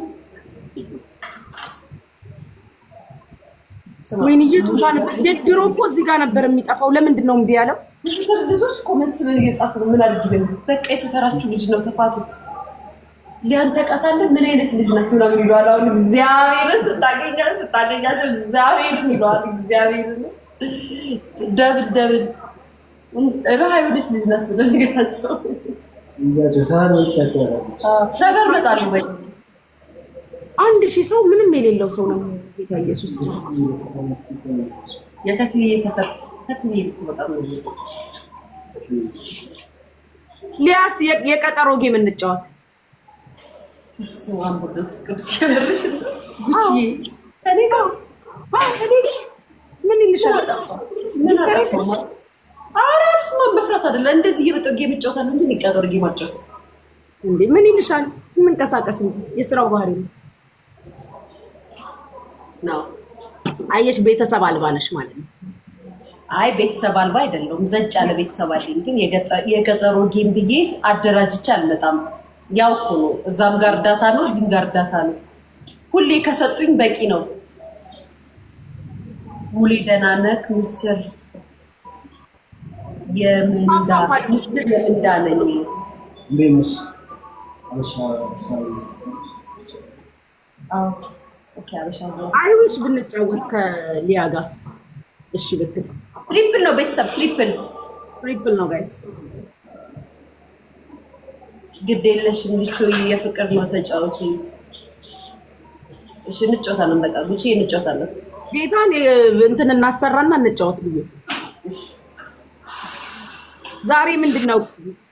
ወይኔ የድሮ እኮ እዚህ ጋር ነበር የሚጠፋው። ለምንድን ነው እምቢ ያለው? ልጆች ኮሜንትስ ምን እየጻፉ ነው? ምን አድርግ ግን በቃ የሰፈራችሁ ልጅ ነው ተፋቱት። ሊያንተቃታለን ምን አይነት ልጅ ናት ምናምን ይለዋል። አሁን እግዚአብሔርን ስታገኛቸው እግዚአብሔርን ይለዋል። እግዚአብሔርን ደብል ረሃ የሆነች ልጅ ናት ብለው ነገራቸው። ሰፈር መጣሉ ወይ 1000 ሰው ምንም የሌለው ሰው ነው። ጌታ ኢየሱስ የተክልዬ ሰፈር ተክልዬ በጣም ነው። ሊያስ የቀጠሮ ጌም እንጫወት። እሱን በደስ ቅዱስ ያምርሽ ጉቺ ከኔ ጋር ምን ይልሻል? ምን አረፈው? አራብስ መፍራት አይደለ እንደዚህ እየበጠ ጌም እንጫወታለን እንጂ የቀጠሮ ጌም አጫወት እንዴ? ምን ይልሻል? መንቀሳቀስ እንጂ የስራው ባህሪ ነው። አየሽ ቤተሰብ አልባ ነሽ ማለት ነው። አይ ቤተሰብ አልባ አይደለም። ዘጭ ያለ ቤተሰብ አለኝ። ግን የቀጠሮ ጌም ብዬ አደራጅቼ አልመጣም። ያው እኮ ነው። እዛም ጋር እርዳታ ነው፣ እዚህም ጋር እርዳታ ነው። ሁሌ ከሰጡኝ በቂ ነው። ሙሌ ደህና ነህ? ምስር የምንዳ ነኝ። አይዊሽ ብንጫወት ከሊያ ጋር እሺ ብትል ትሪፕል ነው ቤተሰብ፣ ትሪፕል ነው ጋይስ። ግድ የለሽም ልጅ የፍቅር ነው ተጫውቺ። እሺ እንጫወታለን። በቃ ጉቺ እንጫወታለን። ጌታን እንትን እናሰራና እንጫወት ልጅ። ዛሬ ምንድነው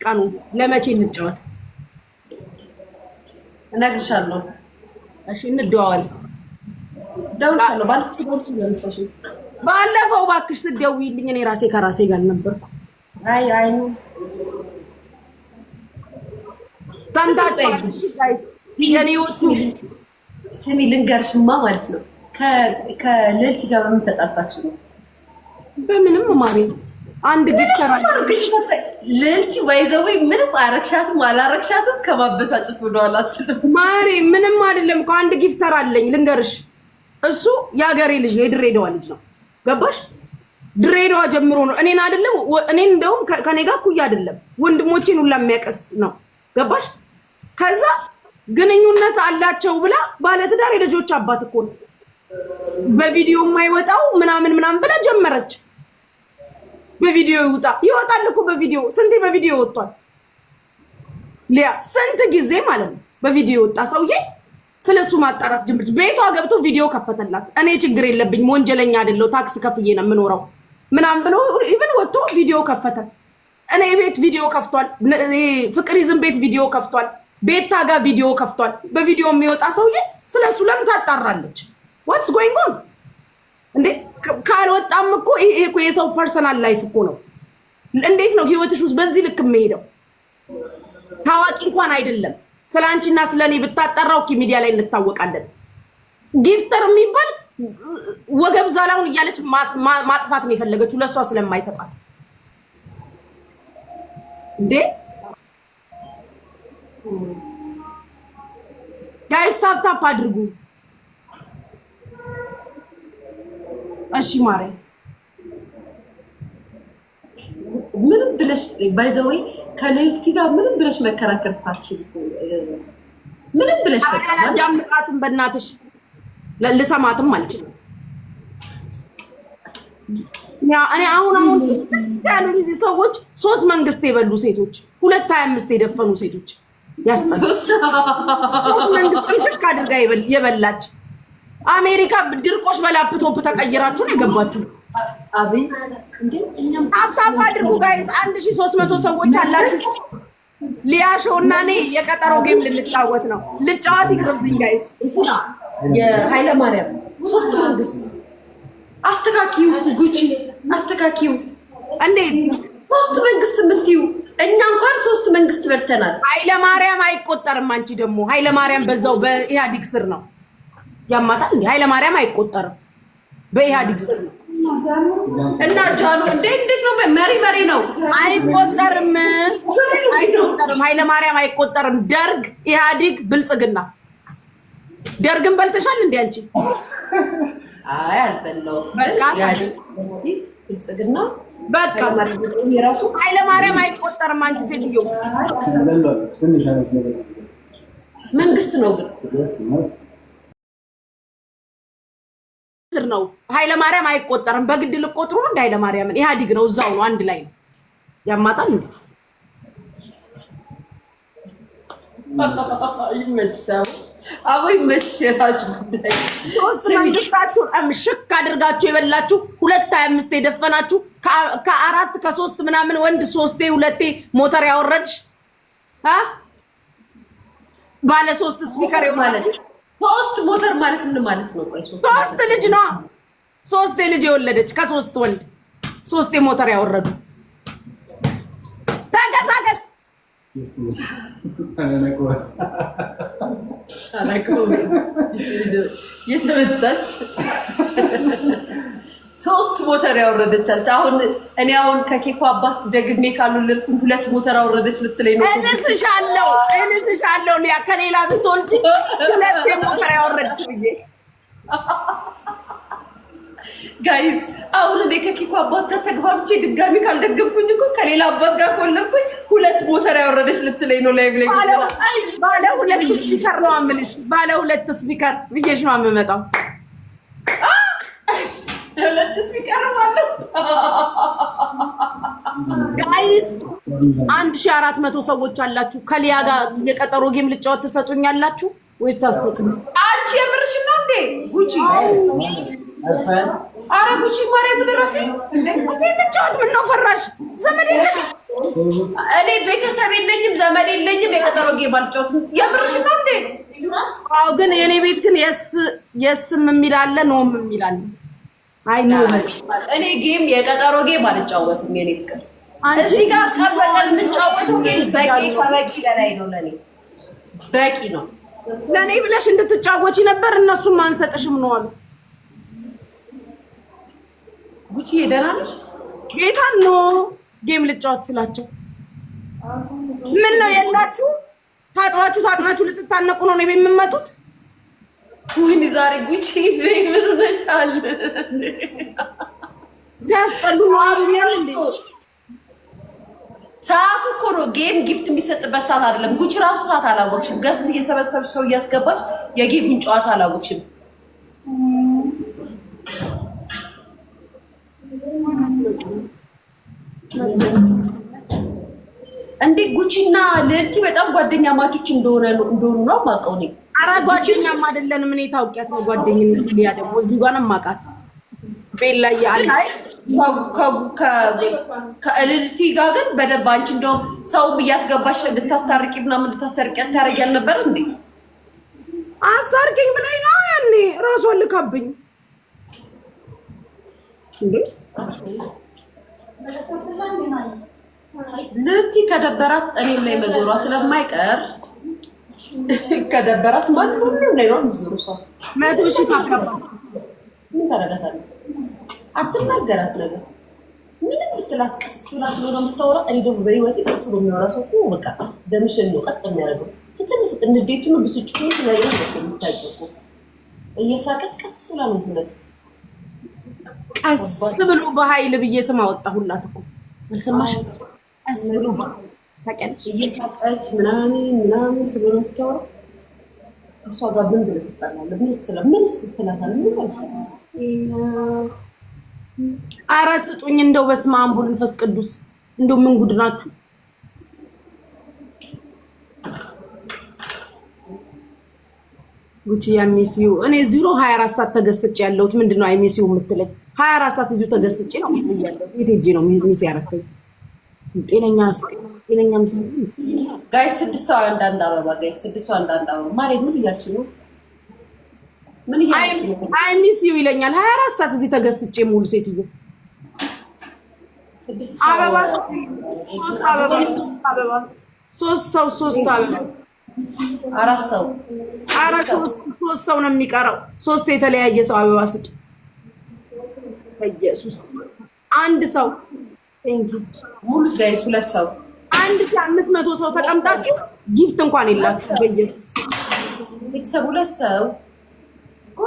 ቀኑ? ለመቼ እንጫወት? እነግርሻለሁ። እሺ እንደዋወል። ደውልሻለሁ። ባለፈው እባክሽ ስትደውይልኝ እኔ ራሴ ከራሴ ጋር ነበርኩ። አይ ነው ታንታጣይሽ ጋይስ ስሚ ልንገርሽማ ማለት ነው። ከልዕልት ጋር በምን ተጣልታችሁ ነው? በምንም ማሪ አንድ ጊፍተር አለ። ልዕልት ወይዘው ምንም አረክሻትም አላረክሻትም ከማበሳጨት ወደኋላ አትልም ማሪ። ምንም አይደለም እኮ አንድ ጊፍተር አለኝ ልንገርሽ። እሱ የሀገሬ ልጅ ነው፣ የድሬዳዋ ልጅ ነው። ገባሽ? ድሬዳዋ ጀምሮ ነው እኔን አይደለም እኔን እንደውም ከኔ ጋር እኩያ አይደለም ወንድሞቼን ሁላ የሚያቀስ ነው። ገባሽ? ከዛ ግንኙነት አላቸው ብላ ባለትዳር የልጆች አባት እኮ ነው። በቪዲዮ የማይወጣው ምናምን ብላ ጀመረች። በቪዲዮ ይወጣል እኮ በቪዲዮ ስንቴ በቪዲዮ ወጥቷል። ሊያ ስንት ጊዜ ማለት ነው በቪዲዮ ወጣ ሰውዬ። ስለሱ ማጣራት ጀምርች። ቤቷ ገብቶ ቪዲዮ ከፈተላት። እኔ ችግር የለብኝም ወንጀለኛ አይደለው ታክስ ከፍዬ ነው የምኖረው ምናምን ብሎ ኢቭን ወጥቶ ቪዲዮ ከፈተ። እኔ ቤት ቪዲዮ ከፍቷል። ፍቅር ይዝም ቤት ቪዲዮ ከፍቷል። ቤታ ጋር ቪዲዮ ከፍቷል። በቪዲዮ የሚወጣ ሰውዬ ስለሱ ለምን ታጣራለች? ዋትስ ጎይንግ ኦን እንዴ? ካልወጣም እኮ ይሄ እኮ የሰው ፐርሰናል ላይፍ እኮ ነው። እንዴት ነው ህይወትሽ ውስጥ በዚህ ልክ የሚሄደው? ታዋቂ እንኳን አይደለም ስላንቺና ስለኔ ብታጣራው ሚዲያ ላይ እንታወቃለን። ጊፍተር የሚባል ወገብ ዛላውን እያለች ማጥፋት ነው የፈለገችው ለሷ ስለማይሰጣት እንዴ። ጋይስ ታፕ አድርጉ እሺ። ማሬ ምንም ብለሽ ባይዘወይ ከልዕልት ጋር ምንም ብለሽ መከራከር ፓትሽ ምንም ብለሽ ዳምቃቱን በእናትሽ ልሰማትም አልችልም። እኔ አሁን ያሉ እዚህ ሰዎች 3 መንግስት የበሉ ሴቶች 225 የደፈኑ ሴቶች ያስጠላል። 3 መንግስት ሽክ አድርጋ የበላች አሜሪካ ድርቆሽ በላፕቶፕ ተቀይራችሁ ነው የገባችሁ። አብይ አብሳፋ አድርጉ ጋይስ። 1300 ሰዎች አላችሁ። ሊያሾ እና እኔ የቀጠሮ ጌም ልንጫወት ነው። ልጫወት ይቅርብኝ ጋይስ። የኃይለ ማርያም 3 መንግስት አስተካኪው ጉቺ አስተካኪው። እንዴት 3 መንግስት የምትዩ? እኛ እንኳን 3 መንግስት በልተናል። ኃይለ ማርያም አይቆጠርም። አንቺ ደግሞ ኃይለ ማርያም በዛው በኢህአዲግ ስር ነው ያማታል እንዴ? ኃይለ ማርያም አይቆጠርም፣ በኢህአዲግ ስር ነው። እና ጃኑ እንዴት ነው? መሪ ነው። አይቆጠርም። ኃይለ ማርያም አይቆጠርም። ደርግ፣ ኢህአዲግ፣ ብልጽግና። ደርግን በልተሻል እንዴ አንቺ? አይ አልበላሁም። በቃ ብልጽግና በቃ የራሱ ኃይለ ማርያም አይቆጠርም። አንቺ ሴትዮ መንግስት ነው ግን ነው። ኃይለ ማርያም አይቆጠርም። በግድ ልቆጥሩ እንደ ኃይለ ማርያምን ኢህአዲግ ነው፣ እዛው ነው፣ አንድ ላይ ነው። ያማጣል እንዴ? ይመችሳው አቦይ መችራሽ ጉዳይ መንግስታችሁ ሽክ አድርጋችሁ የበላችሁ 225 የደፈናችሁ ከ4 ከ3 ምናምን ወንድ 3 2 ሞተር ያወረድሽ ባለ 3 ስፒከር ማለት 3 ሞተር ማለት ምን ማለት ነው? ቆይ 3 ልጅ ነው። 3 ልጅ የወለደች ከ3 ወንድ 3 ሞተር ያወረዱ። ተንቀሳቀስ የተመታች 3 ሞተር ያወረደቻች። አሁን እኔ ከኬኮ አባት ደግሜ ካልወለድኩኝ 2 ሞተር አወረደች ልትለኝ ነው? እንስሻለሁ ሊያ ከሌላ ብትወልጂ 2 ሞተር ያወረደች ብዬ ጋይስ። አሁን እኔ ከኬኮ አባት ጋር ተግባብቼ ድጋሚ ካልደገምኩኝ እኮ ከሌላ አባት ጋር ከወለድኩኝ 2 ሞተር ያወረደች ልትለኝ ነው? ላይ ብለኝ ባለ 2 ስፒከር ነው የምልሽ። ባለ 2 ስፒከር ብዬሽ ነው የምመጣው። 2 ስፒከር ማለት ጋይስ 1400 ሰዎች አላችሁ። ከሊያ ጋር የቀጠሮ ጌም ልጫወት ትሰጡኛላችሁ ወይስ አትሰጡኝ? አንቺ የምርሽ ነው እንዴ? ጉቺ አረ ጉቺ ማርያም ድረፊ እንዴ ልጫወት። ምን ነው ፈራሽ? ዘመድ የለሽ? እኔ ቤተሰብ የለኝም ዘመድ የለኝም። የቀጠሮ ጌም አልጫወትም። የምርሽ ነው እንዴ? አዎ፣ ግን የኔ ቤት ግን የስም የሚል አለ ኖም የሚል አለ። አይ ነው እኔ ጌም የቀጠሮ ጌም አልጫወትም። የኔ ፍቅር እዚህ ጋር ከበቀል የምጫወተው ጌም በቂ ከበቂ በላይ ነው። ለኔ በቂ ነው። ለኔ ብለሽ እንድትጫወቺ ነበር። እነሱም አንሰጥሽም ነው አሉ። ጉቺ ደህና ነሽ? ጌታን ነው ጌም ልጫወት ስላቸው ምን ነው የላችሁ? ታጥናችሁ ልትታነቁ ነው ነው የምትመጡት? ወይኔ ዛሬ ጉቺ ምን ነሻል? ሲያስጠሉ ነው አብኛል እንዴ? ሰዓቱ እኮ ነው ጌም ጊፍት የሚሰጥበት ሰዓት አይደለም። ጉቺ ራሱ ሰዓት አላወቅሽም። ገስት እየሰበሰብሽ ሰው እያስገባሽ የጌሙን ጨዋታ አላወቅሽም። እንዴ ጉቺና ልዕልቲ በጣም ጓደኛ ማቾች እንደሆኑ ነው የማውቀው እኔ። ኧረ ጓደኛም አይደለንም። እኔ ታውቂያት ነው ጓደኝነት። ሊያ ደግሞ እዚህ ጋር ነው የማውቃት። ቤላ ያለ ከልዕልቲ ጋር ግን በደንብ አንቺ እንደውም ሰውም እያስገባሽ እንድታስታርቂ ምናምን እንድታስታርቂ ታረጊ አልነበር እንዴ? አስታርቂኝ ብላኝ ነው ያኔ ራሷን ልካብኝ እንዴ። ልዕልቲ ከደበራት እኔም ላይ መዞሯ ስለማይቀር ከደበራት ማለት ሁሉም ላይ ነው የሚዞሩ። ሰው 100,000 ታከባ ምን ታረጋታለህ? አትናገራት ነገር ምንም ብትላት ቀስ ብላ ስለሆነ የምታወራ። እኔ ደግሞ በህይወቴ ቀስ ብሎ የሚያወራ ሰው እኮ በቃ ደምሽን ነው ቀጥ የሚያደርገው። ፍጥን ንዴቱን ብስጭቱን ስለያየ ነው የምታውቂው እኮ። እየሳቀች ቀስ ብላ ነው የምትነግረው። ቀስ ብሎ በኃይል ብዬ ስም አወጣሁላት እኮ አልሰማሽም? ቀስ ብሎ ታውቂያለሽ፣ እየሳቀች ምናምን ስለሆነ የምታወራ። እሷ ጋር ምን ብለህ ትጣላለህ? ምን ስትላታለህ? ምን አልሰማም። ኧረ ስጡኝ እንደው በስመ አብ ወወልድ ወመንፈስ ቅዱስ። እንደው ምን ጉድ ናችሁ? ጉቺ ያሚሲዩ እኔ 24 ሰዓት ተገስጬ ያለሁት ምንድነው? አይሚሲዩ የምትለኝ 24 ሰዓት እዚሁ ተገስጬ ነው ያለሁት። የት ሄጄ ነው ሚስ ያረከኝ? ጤነኛ ምስል ጋይስ 6 ሰው አንዳንድ አበባ ጋይስ 6 ሰው አንዳንድ አበባ ማለት ምን እያልሽ ነው? ምን እያልሽ ነው? አይሚሲዩ ይለኛል 24 ሰዓት እዚህ ተገስጬ ሙሉ ሴትዮ 6 ሰው አበባ 3 አበባ 3 አበባ 4 ሰው 3 ሰው ነው የሚቀረው። 3 የተለያየ ሰው አበባ ስጡ በኢየሱስ። አንድ ሰው ሙሉ ጋይስ 2 ሰው 1500 ሰው ተቀምጣችሁ ጊፍት እንኳን የላችሁ በኢየሱስ። ቤተሰብ 2 ሰው ጎ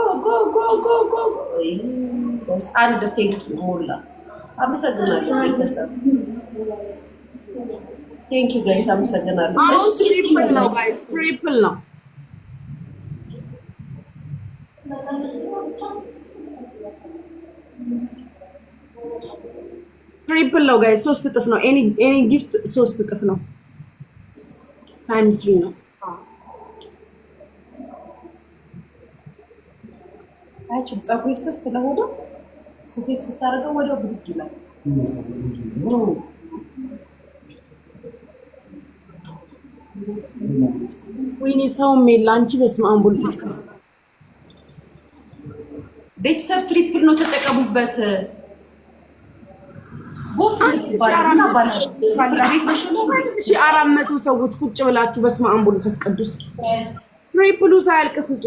አንድ ቴንኪ ሞላ። አመሰግናለሁ ቤተሰብ። ቴንክ ዩ ጋይስ አመሰግናለሁ። ትሪፕል ነው ጋይስ፣ ትሪፕል ነው። ትሪፕል ነው ጋይስ፣ 3 እጥፍ ነው። ኤኒ ጊፍት 3 እጥፍ ነው። ታይምስ 3 ነው። አይቺ ፀጉር ስስ ስለሆነ ስፌት ስታደርገው ወዲያው ብድግ ይላል። ወይኔ ሰውም የለ አንቺ በስመ አብ ወልድ እስከ ቤተሰብ ትሪፕል ነው ተጠቀሙበት። ቦስ ይባላልና ቤት መሰለኝ 400 ሰዎች ቁጭ ብላችሁ በስመ አብ ወልድ መንፈስ ቅዱስ ትሪፕሉ ሳያልቅ ስጡ።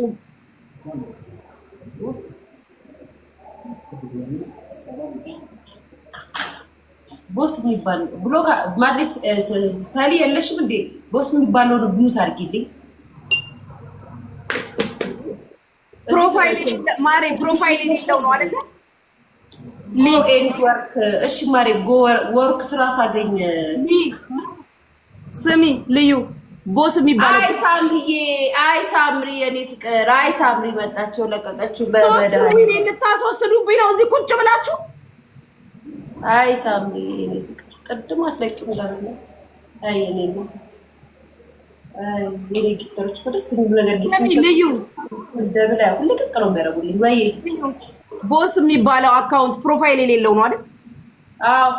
ቦስ የሚባል ብሎ ማድረስ ሳሊ የለሽም እንዴ? ቦስ የሚባለው ነው ቢዩት አድርጊልኝ። ፕሮፋይል ማሬ ፕሮፋይል የሌለው ነው አይደል? ኤንድ ወርክ እሺ ማሬ ወርክ ስራ ሳገኝ ስሚ ልዩ ቦስ የሚባለው አይ ሳምሪ የኔ ፍቅር አይ ሳምሪ መጣቸው ለቀቀችው። በመዳን ልታስወስዱብኝ ነው እዚህ ቁጭ ብላችሁ አይ ሳሚ ቅድም አትለቂም ዛሬ አይ እኔ ነው አይ የኔ ጊፍተሮች ደስ የሚሉ ነገር ጊፍት ልዩ ደብላ ሁሉ ከቀለው የሚያደርጉልኝ ወይ ቦስ የሚባለው አካውንት ፕሮፋይል የሌለው ነው አይደል? አዎ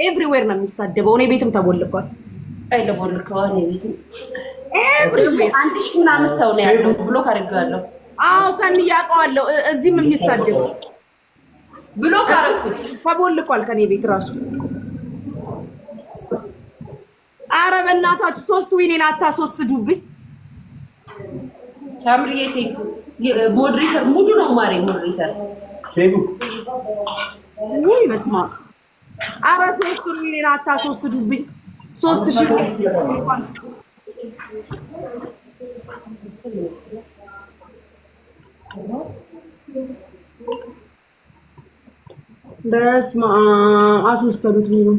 ኤቭሪዌር ነው የሚሳደበው። እኔ ቤትም ተቦልኳል። አይ ለቦልከው እኔ ቤትም አንድ ሺህ ምናምን ሰው ነው ያለው ብሎክ አድርጌዋለሁ። አዎ ሰኒ ያውቀዋለሁ። እዚህም የሚሳደበው ብሎክ አደረኩት። ተቦልኳል ከኔ ቤት ራሱ። ኧረ በእናታችሁ 3 ዊኔን አታስወስዱብኝ። ታምሪዬ ቴንኩ ሞዴሬተር ሙሉ ነው ማሬ ሞዴሬተር ወይ በስማ ኧረ 3 ዊኔን አታስወስዱብኝ። 3000 በስማ አስወሰዱት ነው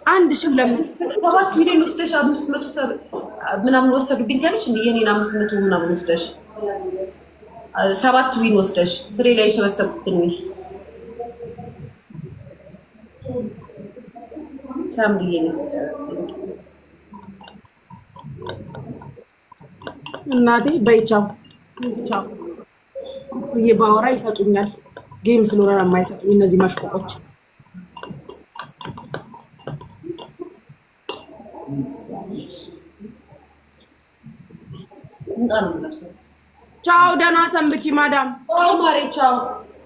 1000 ለምን 7 ሚሊዮን ወስደሽ 500 ምናምን ወሰዱብኝ ታለች እንዴ? የኔን 500 ምናምን ወስደሽ 7 ዊን ወስደሽ ፍሬ ላይ ሰበሰብኩትን ዊን ታምሪዬ ነው እናቴ በይቻው ቻው ባወራ ይሰጡኛል። ጌም ስለሆነ የማይሰጡኝ እነዚህ ማሽቆቆች። ቻው ደህና ሰንብቺ ማዳም። ቻው ማሬ ቻው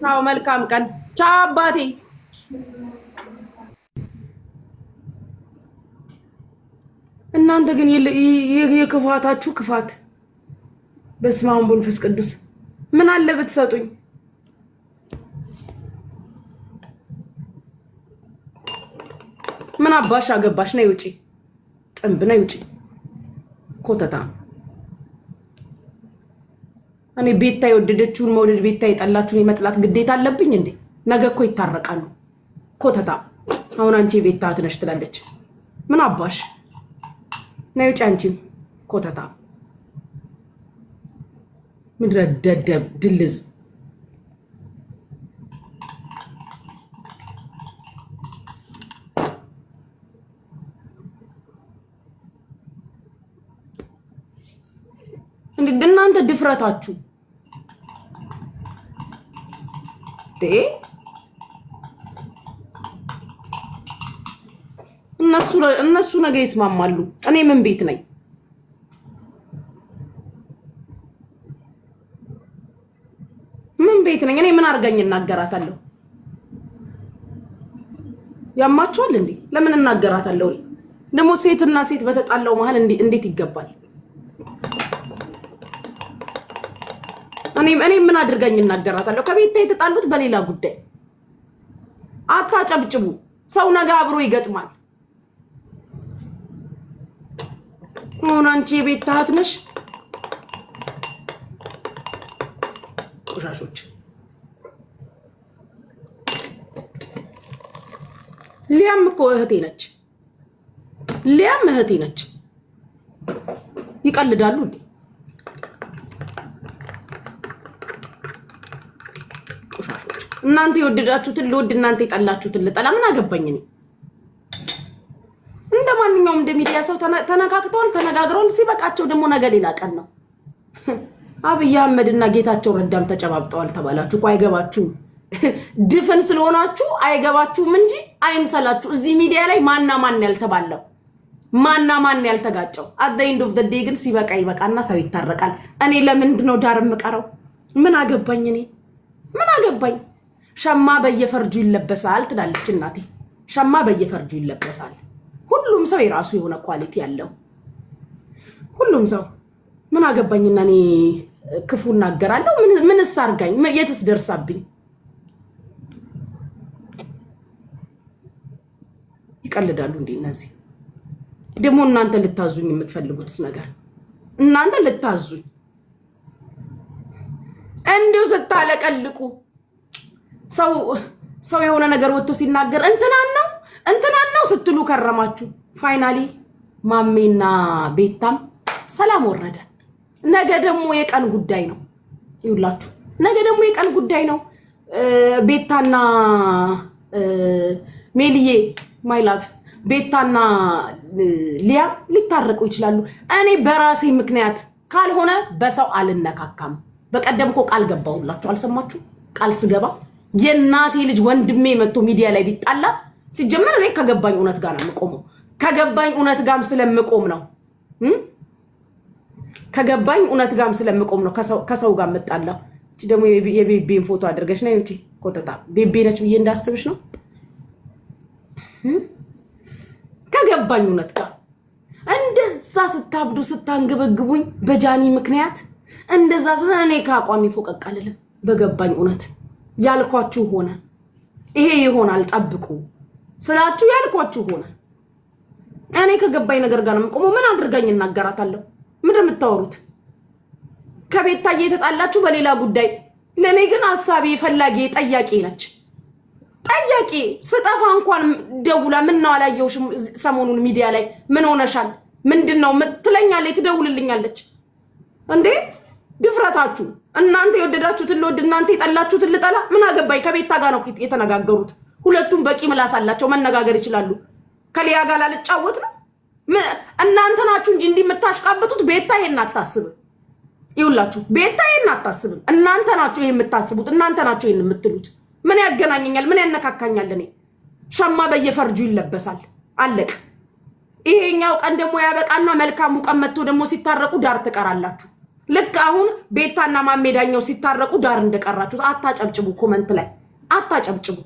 ቻው መልካም ቀን። ቻው አባቴ። እናንተ ግን የክፋታችሁ ክፋት በስመ አብ ወወልድ ወመንፈስ ቅዱስ ምን አለ ብትሰጡኝ። ምን አባሽ አገባሽ? ነይ ውጪ፣ ጥንብ ነይ ውጪ። ኮተታ እኔ ቤታ የወደደችውን መውደድ ቤታ የጠላችሁን የመጥላት ግዴታ አለብኝ እንዴ? ነገ እኮ ይታረቃሉ። ኮተታ አሁን አንቺ ቤታ ትነሽ ትላለች። ምን አባሽ ነይ ውጪ አንቺም ኮተታ ምድረ ደደብ ድልዝ። እናንተ ድፍረታችሁ እነሱ ነገ ይስማማሉ። እኔ ምን ቤት ነኝ? ምን ቤት ነኝ? እኔ ምን አድርገኝ እናገራታለሁ? ያማችኋል እንዴ? ለምን እናገራታለሁ? ደግሞ ሴትና ሴት በተጣላው መሀል እንዴት ይገባል? እኔ ምን አድርገኝ እናገራታለሁ? ከቤት የተጣሉት በሌላ ጉዳይ። አታጨብጭቡ። ሰው ነገ አብሮ ይገጥማል። አሁን አንቺ የቤት ታህት ነሽ። ቆሻሾች ሊያም እኮ እህቴ ነች። ሊያም እህቴ ነች። ይቀልዳሉ እንዴ? ቆሻሾች እናንተ የወደዳችሁትን ልወድ፣ እናንተ የጠላችሁትን ልጠላ። ምን አገባኝ እኔ? እንደ ማንኛውም እንደ ሚዲያ ሰው ተነካክተዋል፣ ተነጋግረዋል። ሲበቃቸው ደግሞ ነገ ሌላ ቀን ነው። አብይ አህመድ እና ጌታቸው ረዳም ተጨባብጠዋል ተባላችሁ እኮ አይገባችሁም። ድፍን ስለሆናችሁ አይገባችሁም እንጂ አይምሰላችሁ። እዚህ ሚዲያ ላይ ማና ማን ያልተባለው ማና ማን ያልተጋጨው at the end of the day ግን ሲበቃ ይበቃና ሰው ይታረቃል። እኔ ለምንድን ነው ዳር የምቀረው? ምን አገባኝ እኔ? ምን አገባኝ? ሸማ በየፈርጁ ይለበሳል ትላለች እናቴ። ሸማ በየፈርጁ ይለበሳል። ሁሉም ሰው የራሱ የሆነ ኳሊቲ ያለው ሁሉም ሰው። ምን አገባኝና እኔ ክፉ እናገራለሁ? ምንስ አርጋኝ? የትስ ደርሳብኝ? ይቀልዳሉ እንዴ እነዚህ? ደግሞ እናንተ ልታዙኝ የምትፈልጉትስ ነገር እናንተ ልታዙኝ እንዲሁ ስታለቀልቁ ሰው የሆነ ነገር ወጥቶ ሲናገር እንትናን ነው ስትሉ ከረማችሁ። ፋይናሊ ማሜና ቤታም ሰላም ወረደ። ነገ ደግሞ የቀን ጉዳይ ነው። ይውላችሁ ነገ ደግሞ የቀን ጉዳይ ነው። ቤታና ሜልዬ ማይ ላቭ ቤታና ሊያ ሊታረቁ ይችላሉ። እኔ በራሴ ምክንያት ካልሆነ በሰው አልነካካም። በቀደም እኮ ቃል ገባሁላችሁ አልሰማችሁ? ቃል ስገባ የእናቴ ልጅ ወንድሜ መጥቶ ሚዲያ ላይ ቢጣላ ሲጀመር እኔ ከገባኝ እውነት ጋር ነው የምቆመው። ከገባኝ እውነት ጋርም ስለምቆም ነው ከገባኝ እውነት ጋርም ስለምቆም ነው ከሰው ጋር መጣላ። እቺ ደግሞ የቤቤን ፎቶ አድርገሽ ነው እንጂ ኮተታ ቤቤ ነች ብዬ እንዳስብሽ ነው። ከገባኝ እውነት ጋር እንደዛ ስታብዱ ስታንገበግቡኝ በጃኒ ምክንያት እንደዛ እኔ ከአቋሚ ፎቀቅ አልልም። በገባኝ እውነት ያልኳችሁ ሆነ። ይሄ ይሆናል ጠብቁ ስላችሁ ያልኳችሁ ሆነ። እኔ ከገባኝ ነገር ጋር ነው የምቆመው። ምን አድርጋኝ እናገራታለሁ? ምንድን የምታወሩት? ከቤታዬ የተጣላችሁ በሌላ ጉዳይ፣ ለኔ ግን ሐሳቤ ፈላጊ ጠያቂ ነች። ጠያቂ ስጠፋ እንኳን ደውላ ምን ነው አላየውሽም ሰሞኑን ሚዲያ ላይ ምን ሆነሻል ምንድነው ትለኛለች፣ ትደውልልኛለች። እንዴ ድፍረታችሁ! እናንተ የወደዳችሁትን ልወድ እናንተ የጠላችሁትን ልጠላ ምን አገባኝ? ከቤታ ጋር ነው የተነጋገሩት። ሁለቱም በቂ ምላስ አላቸው፣ መነጋገር ይችላሉ። ከሊያ ጋር ላልጫወት ነው። እናንተ ናችሁ እንጂ እንዲምታሽቃበጡት። ቤታ ይሄን አታስብም። ይውላችሁ ቤታ ይሄን አታስብም። እናንተ ናችሁ ይሄን የምታስቡት። እናንተ ናችሁ ይሄን የምትሉት። ምን ያገናኘኛል? ምን ያነካካኛል? እኔ ሸማ በየፈርጁ ይለበሳል። አለቅ። ይሄኛው ቀን ደግሞ ያበቃና መልካሙ ቀን መጥቶ ደግሞ ሲታረቁ ዳር ትቀራላችሁ። ልክ አሁን ቤታና ማሜዳኛው ሲታረቁ ዳር እንደቀራችሁ አታጨብጭቡ። ኮመንት ላይ አታጨብጭቡ።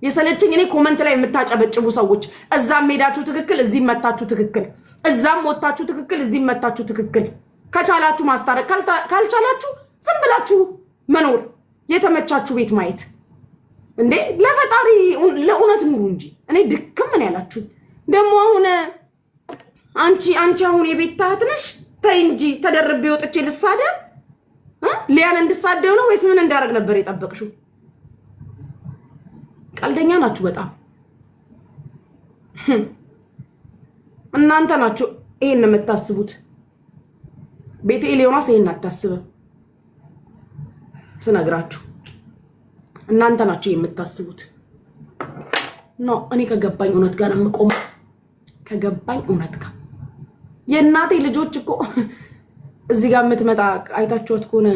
የሰለችኝ እኔ ኮመንት ላይ የምታጨበጭቡ ሰዎች እዛም ሄዳችሁ ትክክል፣ እዚህም መታችሁ ትክክል፣ እዛም ወጣችሁ ትክክል፣ እዚህም መታችሁ ትክክል። ከቻላችሁ ማስታረቅ፣ ካልቻላችሁ ዝም ብላችሁ መኖር፣ የተመቻችሁ ቤት ማየት። እንዴ ለፈጣሪ ለእውነት ኑሩ እንጂ እኔ ድክም ምን ያላችሁ ደግሞ አሁን አንቺ አሁን የቤት ታህት ነሽ። ተይ እንጂ ተደርቤ ወጥቼ ልሳደብ ሊያን እንድሳደብ ነው ወይስ ምን እንዳደረግ ነበር የጠበቅሽው? ቀልደኛ ናችሁ በጣም እናንተ ናችሁ ይሄን የምታስቡት። ቤቴ ሊዮናስ ይሄን አታስብም ስነግራችሁ። እናንተ ናችሁ የምታስቡት ነው። እኔ ከገባኝ እውነት ጋር የምቆም ከገባኝ እውነት ጋር የእናቴ ልጆች እኮ እዚህ ጋር የምትመጣ አይታችኋት ከሆነ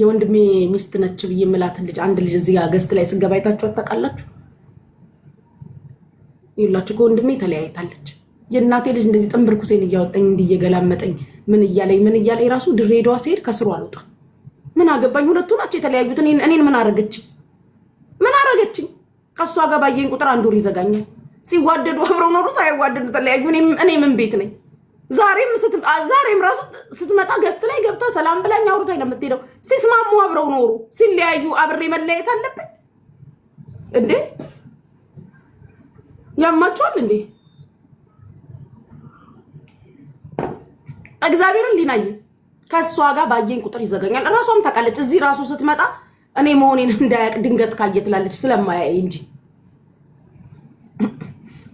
የወንድሜ ሚስት ነች ብዬ የምላት ልጅ አንድ ልጅ እዚህ ጋር ገስት ላይ ስገባ አይታችኋት ታውቃላችሁ? ይላችሁ ከወንድሜ ተለያይታለች። የእናቴ ልጅ እንደዚህ ጥንብር ኩሴን እያወጣኝ እንዲየገላመጠኝ ምን እያለኝ ራሱ ድሬዳዋ ሲሄድ ከስሩ አልወጣ። ምን አገባኝ? ሁለቱ ናቸው የተለያዩት። እኔን ምን አረገችኝ? ምን አረገችኝ? ከሷ ጋር ባየኝ ቁጥር አንድ ወር ይዘጋኛል። ሲዋደዱ አብረው ኖሩ፣ ሳይዋደዱ ተለያዩ። እኔ ምን ቤት ነኝ? ዛሬም ራሱ ስትመጣ ገስት ላይ ገብታ ሰላም ብላኝ አውርታኝ ለምትሄደው። ሲስማሙ አብረው ኖሩ፣ ሲለያዩ አብሬ መለያየት አለብኝ እንዴ? ያማችኋል እንዴ? እግዚአብሔርን ሊናይ ከሷ ጋር ባየኝ ቁጥር ይዘጋኛል። ራሷም ታውቃለች። እዚህ ራሱ ስትመጣ እኔ መሆኔን እንዳያቅ ድንገት ካየ ትላለች፣ ስለማያይ እንጂ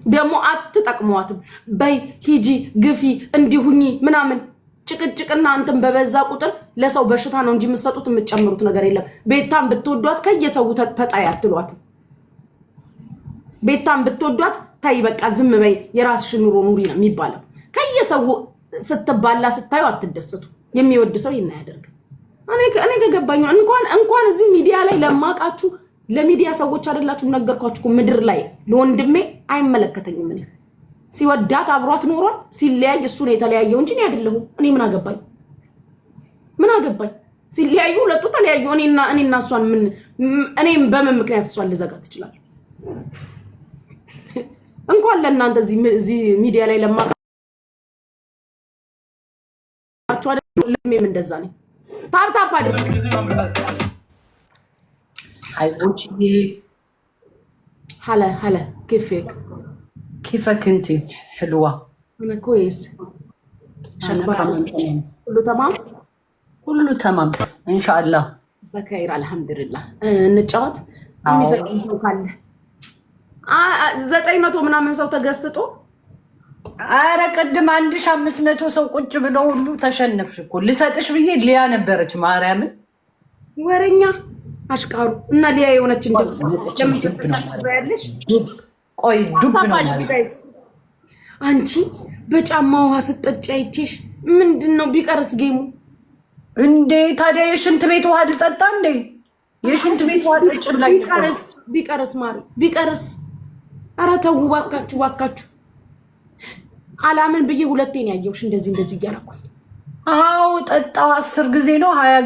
ደግሞ አትጠቅሟትም። በይ ሂጂ ግፊ እንዲሁኝ ምናምን ጭቅጭቅና አንተም በበዛ ቁጥር ለሰው በሽታ ነው እንጂ የምትሰጡት የምትጨምሩት ነገር የለም። ቤታም ብትወዷት ከየሰው ተጣይ አትሏትም። ቤታም ብትወዷት ታይ በቃ ዝም በይ የራስሽን ኑሮ ኑሪ ነው የሚባለው። ከየሰው ስትባላ ስታዩ አትደሰቱ። የሚወድ ሰው ይና ያደርግ። እኔ ከገባኝ እንኳን እዚህ ሚዲያ ላይ ለማቃችሁ ለሚዲያ ሰዎች አይደላችሁ ነገርኳችሁ። ምድር ላይ ለወንድሜ አይመለከተኝም። እኔ ሲወዳት አብሯት ኖሯል፣ ሲለያይ እሱ ነው የተለያየው እንጂ እኔ አይደለሁም። እኔ ምን አገባኝ? ሲለያዩ ሁለቱ ተለያዩ። እኔና እሷን እኔም በምን ምክንያት እሷን ልዘጋ ትችላለህ? እንኳን ለእናንተ እዚህ ሚዲያ ላይ ለማቃችሁ አይደለም እንደዛ ነኝ። ታፕታፕ አድርግ حيوتي هلا كيفك انت حلوه؟ انا كويس. كله تمام ان شاء الله بخير الحمد لله. እንጫወት የሚሰጠኝ ሰው ካለ 900 ምናምን ሰው ተገስጦ አረ ቅድም 1500 ሰው ቁጭ ብሎ ሁሉ ተሸነፍሽ እኮ። ልሰጥሽ ብዬ ሊያ ነበረች ማርያምን ወረኛ አሽቃሩ እና ሊያ የሆነች እንደው ለምን ትፈልጋለሽ? ቆይ ዱብ ነው ማለት አንቺ በጫማ ውሃ ስትጠጪ አይቼሽ ምንድነው ቢቀርስ ጌሙ እንዴ? ታዲያ የሽንት ቤት ውሃ ልጠጣ እንዴ? የሽንት ቤት ውሃ ጠጭ ብላኝ ቢቀርስ ማሪ ቢቀርስ። ኧረ ተው ባካችሁ። አላምን ብዬ ሁለቴን ያየውሽ እንደዚህ እያደረኩ። አዎ ጠጣው 10 ጊዜ ነው 20